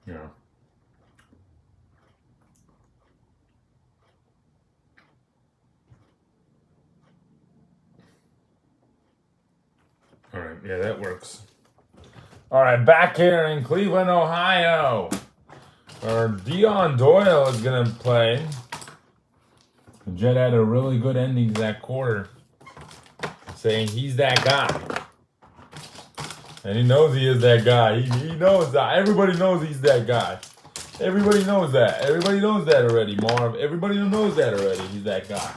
Yeah. All right. Yeah, that works. All right, back here in Cleveland, Ohio, our Dion Doyle is gonna play. The Jet had a really good ending to that quarter, saying he's that guy. And he knows he is that guy. He knows that. Everybody knows he's that guy. Everybody knows that. Everybody knows that already, Marv. Everybody knows that already. He's that guy.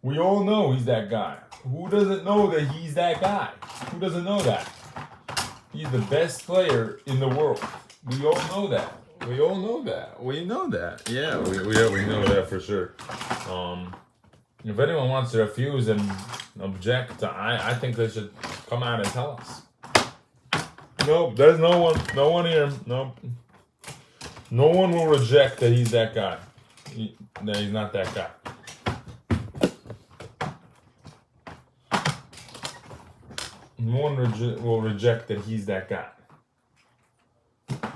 We all know he's that guy. Who doesn't know that he's that guy? Who doesn't know that? He's the best player in the world. We all know that. We all know that. We know that. Yeah, we know that for sure. If anyone wants to refuse and object, I think they should come out and tell us. Nope, there's no one here. Nope. No one will reject that he's that guy. No, he's not that guy. No one will reject that he's that guy.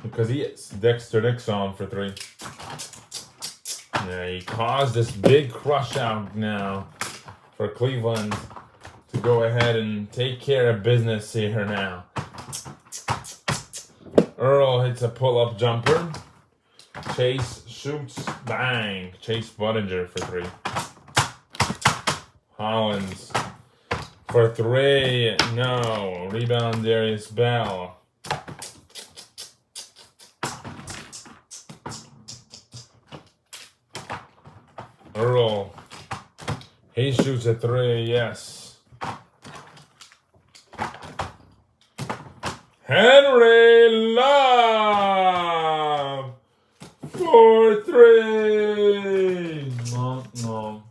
Because he is. Dexter Nixon for 3. Yeah, he caused this big crush out now for Cleveland to go ahead and take care of business here now. Earl hits a pull-up jumper. Chase shoots. Bang. Chase Budinger for 3. Hollins for 3. No. Rebound Darius Bell. Earl. He shoots a 3. Yes. Henry Love for 3. No.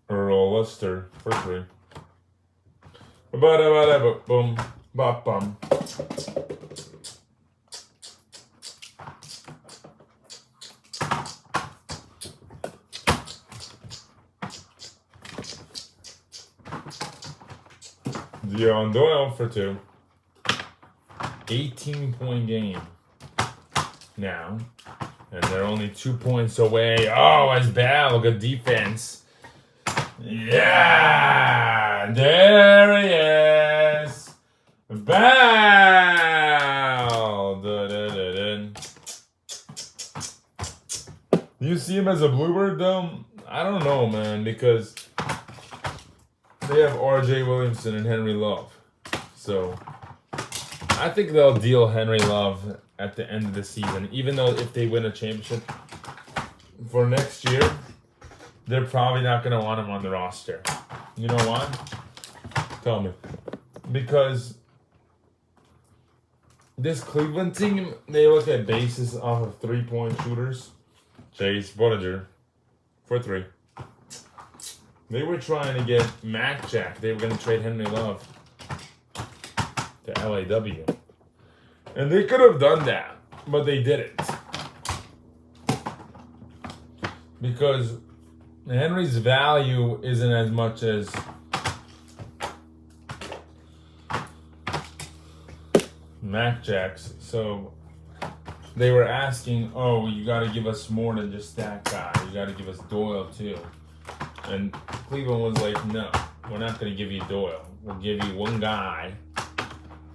Earl Lister for 3. Boom. Bum. Dion Doyle for 2. 18-point game now. And they're only 2 points away. Oh, that's bad. Look at defense. Yeah! There he is. Bow! Do you see him as a bluebird, though? I don't know, man, because they have R.J. Williamson and Henry Love. So, I think they'll deal Henry Love at the end of the season. Even though if they win a championship for next year, they're probably not going to want him on the roster. You know why? Tell me. Because this Cleveland team, they look at bases off of 3-point shooters. Chase Budinger for 3. They were trying to get Mac Jack. They were going to trade Henry Love to LAW. And they could have done that, but they didn't. Because Henry's value isn't as much as Mac Jack's. So they were asking, oh, you got to give us more than just that guy. You got to give us Doyle too. And Cleveland was like, no, we're not going to give you Doyle. We'll give you one guy,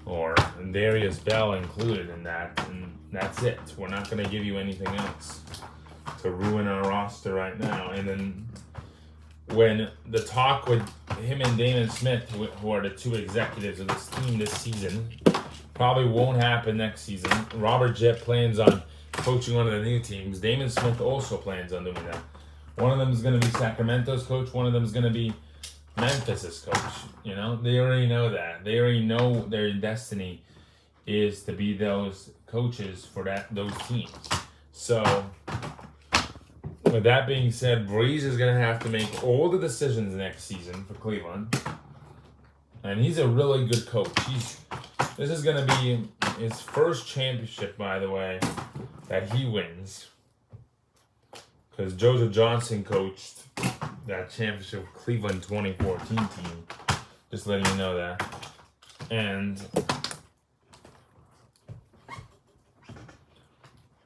or Darius Bell included in that, and that's it. We're not going to give you anything else to ruin our roster right now. And then when the talk with him and Damon Smith, who are the 2 executives of this team this season, probably won't happen next season. Robert Jett plans on coaching one of the new teams. Damon Smith also plans on doing that. One of them is going to be Sacramento's coach. One of them is going to be Memphis's coach. You know, they already know that. They already know their destiny is to be those coaches for those teams. So, with that being said, Breeze is going to have to make all the decisions next season for Cleveland. And he's a really good coach. This is going to be his first championship, by the way, that he wins. Because Joseph Johnson coached that championship Cleveland 2014 team. Just letting you know that. And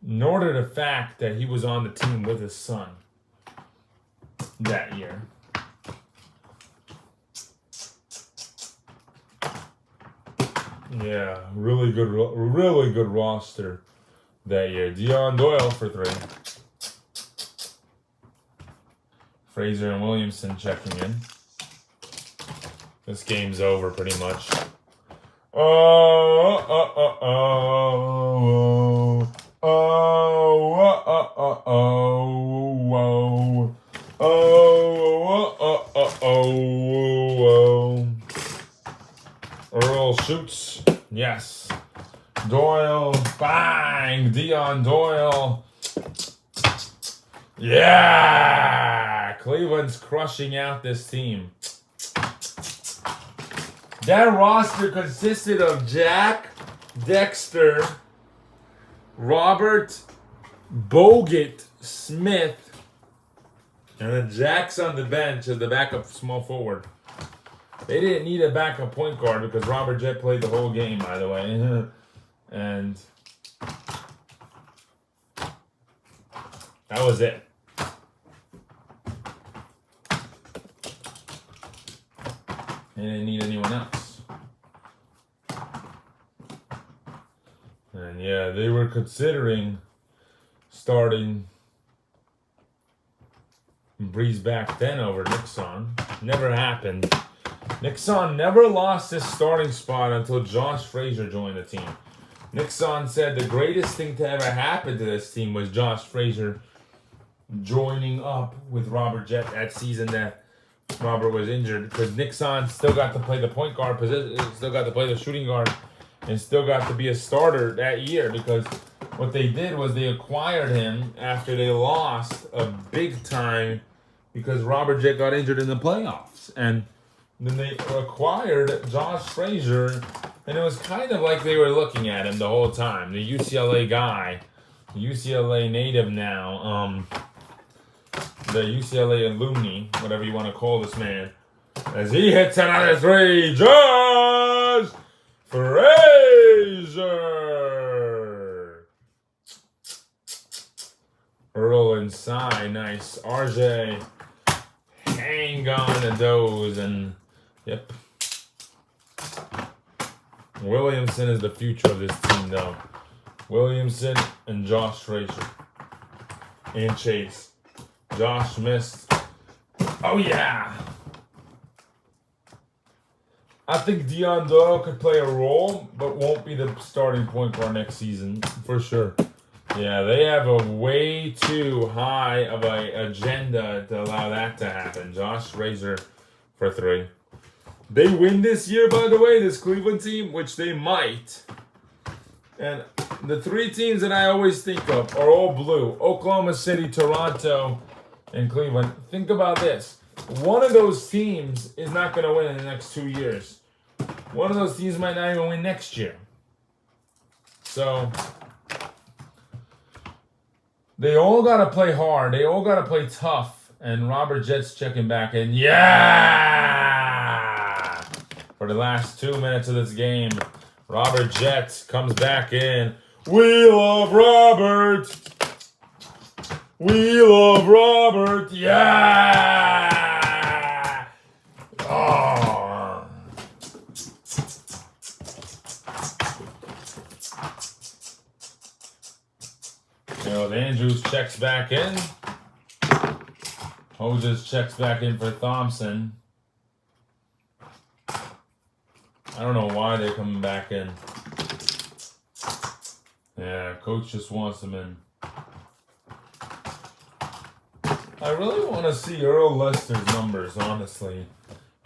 nor to the fact that he was on the team with his son that year. Yeah, really good roster that year. Dion Doyle for 3. Fraser and Williamson checking in. This game's over pretty much. Earl shoots. Yes. Doyle. Bang. Dion Doyle. Yeah. Cleveland's crushing out this team. That roster consisted of Jack, Dexter, Robert, Bogut, Smith, and then Jack's on the bench as the backup small forward. They didn't need a backup point guard because Robert Jett played the whole game, by the way. And that was it. They didn't need anyone else. And yeah, they were considering starting Breeze back then over Nixon. Never happened. Nixon never lost his starting spot until Josh Frazier joined the team. Nixon said the greatest thing to ever happen to this team was Josh Frazier joining up with Robert Jett that season that Robert was injured, because Nixon still got to play the point guard position, still got to play the shooting guard, and still got to be a starter that year, because what they did was they acquired him after they lost a big time because Robert Jett got injured in the playoffs. And then they acquired Josh Frazier, and it was kind of like they were looking at him the whole time. The UCLA guy, the UCLA native now, the UCLA alumni, whatever you want to call this man, as he hits another 3. Josh Frazier! Earl inside, nice. RJ, hang on to those, and yep. Williamson is the future of this team, though. Williamson and Josh Frazier. And Chase. Josh missed. Oh, yeah. I think Dion Doyle could play a role, but won't be the starting point guard next season, for sure. Yeah, they have a way too high of an agenda to allow that to happen. Josh Frazier for 3. They win this year, by the way, this Cleveland team, which they might. And the 3 teams that I always think of are all blue. Oklahoma City, Toronto, and Cleveland. Think about this. One of those teams is not going to win in the next 2 years. One of those teams might not even win next year. So they all got to play hard. They all got to play tough. And Robert Jett's checking back in. Yeah! For the last 2 minutes of this game, Robert Jett comes back in. We love Robert. We love Robert. Yeah! Oh. Harold Andrews checks back in. Hodges checks back in for Thompson. I don't know why they're coming back in. Yeah, coach just wants them in. I really want to see Earl Lester's numbers, honestly.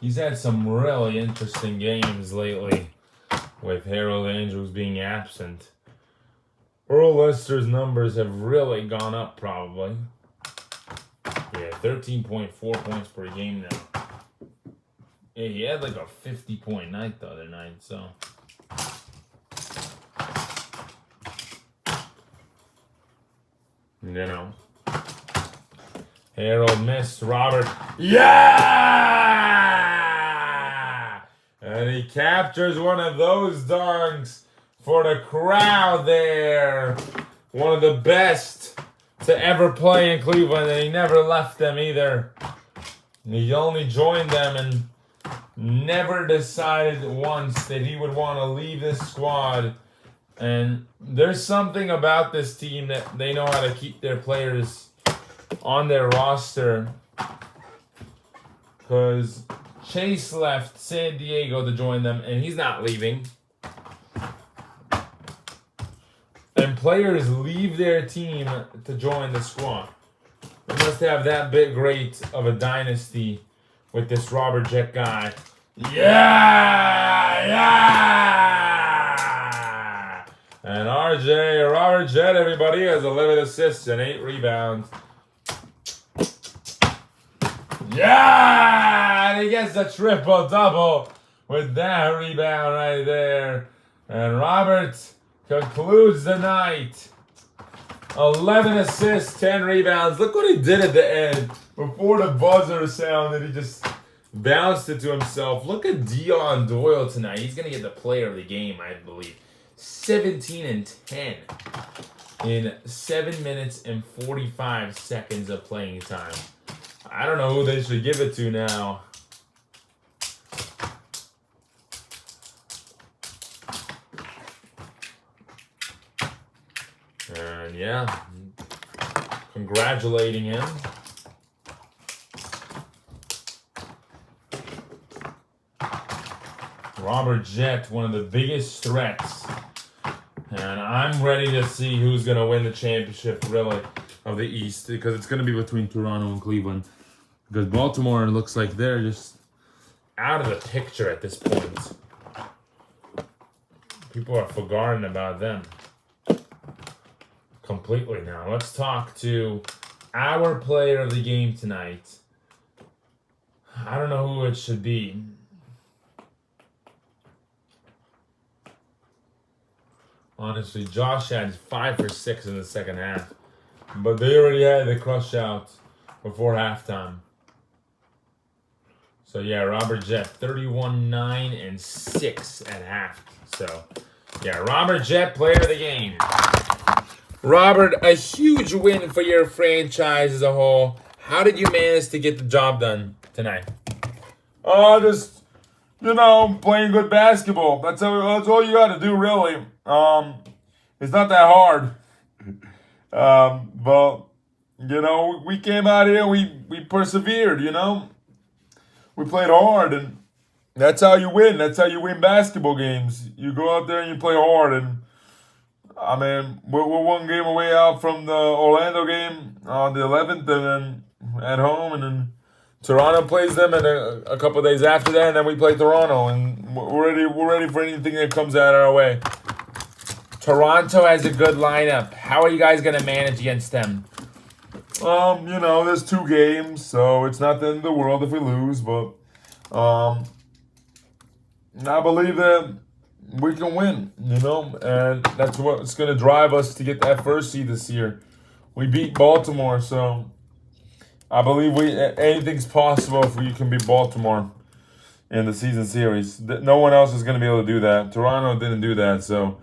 He's had some really interesting games lately with Harold Andrews being absent. Earl Lester's numbers have really gone up, probably. Yeah, 13.4 points per game now. Yeah, he had like a 50-point night the other night, so. You know. Harold missed. Robert. Yeah! he captures one of those dunks for the crowd there. One of the best to ever play in Cleveland, and he never left them either. He only joined them and never decided once that he would want to leave this squad. And there's something about this team that they know how to keep their players on their roster. Because Chase left Sandiego to join them, and he's not leaving. And players leave their team to join the squad. They must have that bit great of a dynasty with this Robert Jett guy. Yeah! And Robert Jett, everybody, has 11 assists and 8 rebounds. Yeah! And he gets a triple-double with that rebound right there. And Robert concludes the night. 11 assists, 10 rebounds. Look what he did at the end. Before the buzzer sounded, he just bounced it to himself. Look at Dion Doyle tonight. He's going to get the player of the game, I believe. 17 and 10 in 7 minutes and 45 seconds of playing time. I don't know who they should give it to now. And yeah, congratulating him. Robert Jett, one of the biggest threats. And I'm ready to see who's going to win the championship, really, of the East. Because it's going to be between Toronto and Cleveland. Because Baltimore looks like they're just out of the picture at this point. People are forgotten about them completely now. Let's talk to our player of the game tonight. I don't know who it should be. Honestly, Josh had 5 for 6 in the second half. But they already had the crush out before halftime. So yeah, Robert Jett, 31, 9, and 6 at half. So yeah, Robert Jett, player of the game. Robert, a huge win for your franchise as a whole. How did you manage to get the job done tonight? Just, playing good basketball. That's all you got to do, really. It's not that hard. But, we came out here, we persevered, We played hard, and that's how you win. That's how you win basketball games. You go out there and you play hard, and we're one game away out from the Orlando game on the 11th, and then at home, and then Toronto plays them, and a couple of days after that, and then we play Toronto, and we're ready for anything that comes out our way. Toronto has a good lineup. How are you guys going to manage against them? There's 2 games, so it's not the end of the world if we lose, but I believe that we can win, and that's what's going to drive us to get that first seed this year. We beat Baltimore, so I believe anything's possible if we can beat Baltimore in the season series. No one else is going to be able to do that. Toronto didn't do that, so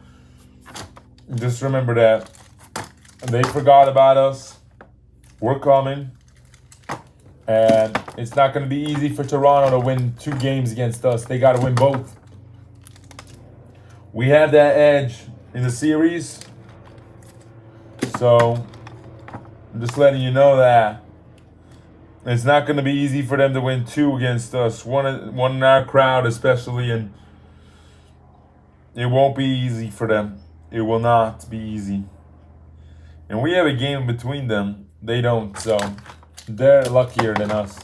just remember that. They forgot about us. We're coming. And it's not going to be easy for Toronto to win 2 games against us. They got to win both. We have that edge in the series. So I'm just letting you know that it's not going to be easy for them to win 2 against us. One in our crowd especially. And it won't be easy for them. It will not be easy. And we have a game between them. They don't, so they're luckier than us.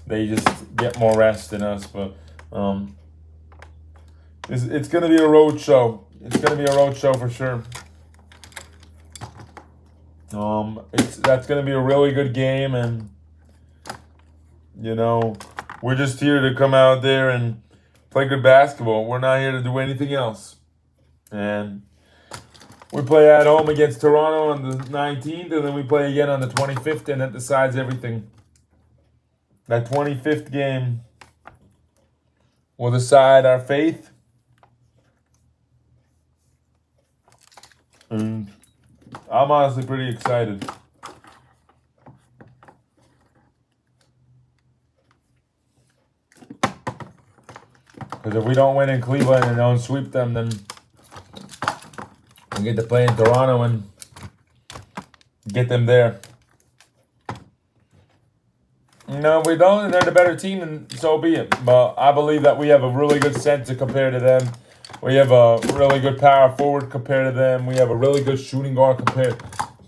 They just get more rest than us, but it's going to be a road show. It's going to be a road show for sure. That's going to be a really good game, and we're just here to come out there and play good basketball. We're not here to do anything else. And we play at home against Toronto on the 19th, and then we play again on the 25th, and that decides everything. That 25th game will decide our fate. And I'm honestly pretty excited. Because if we don't win in Cleveland and don't sweep them, then we get to play in Toronto and get them there. No, we don't. They're the better team, and so be it. But I believe that we have a really good center compared to them. We have a really good power forward compared to them. We have a really good shooting guard compared.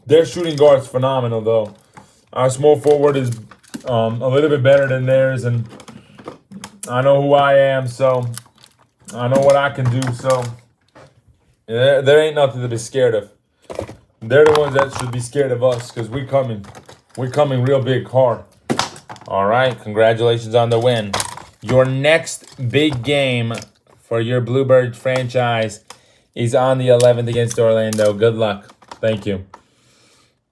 Their shooting guard is phenomenal, though. Our small forward is a little bit better than theirs, and I know who I am, so I know what I can do. So there ain't nothing to be scared of. They're the ones that should be scared of us, because we're coming real big hard. All right, congratulations on the win. Your next big game for your Bluebird franchise is on the 11th against Orlando. Good luck. Thank you.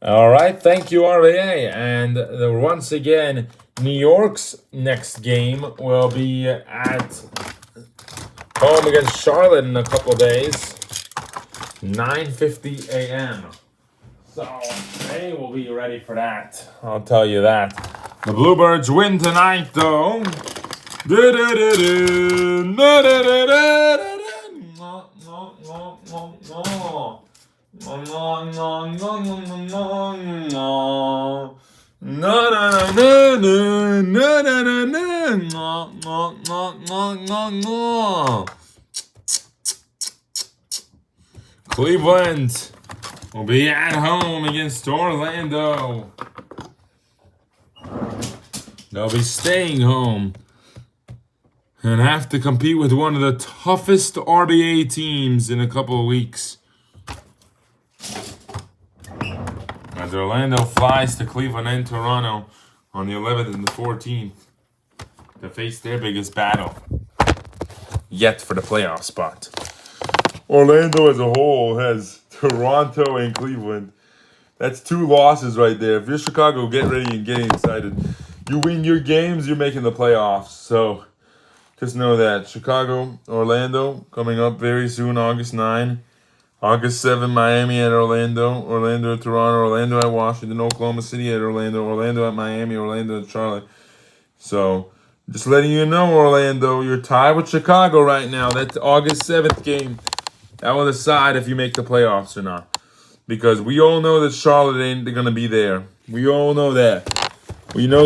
All right, thank you, RVA. And once again, New York's next game will be at home against Charlotte in a couple days, 9:50 a.m. So they will be ready for that. I'll tell you that. The Bluebirds win tonight, though. Cleveland will be at home against Orlando. They'll be staying home and have to compete with one of the toughest RBA teams in a couple of weeks. As Orlando flies to Cleveland and Toronto on the 11th and the 14th to face their biggest battle yet for the playoff spot. Orlando as a whole has Toronto and Cleveland. That's 2 losses right there. If you're Chicago, get ready and getting excited. You win your games, you're making the playoffs. So just know that. Chicago, Orlando, coming up very soon, August 9. August 7, Miami at Orlando. Orlando at Toronto. Orlando at Washington. Oklahoma City at Orlando. Orlando at Miami. Orlando at Charlotte. So just letting you know, Orlando, you're tied with Chicago right now. That's August 7th game. That will decide if you make the playoffs or not. Because we all know that Charlotte ain't going to be there. We all know that. We know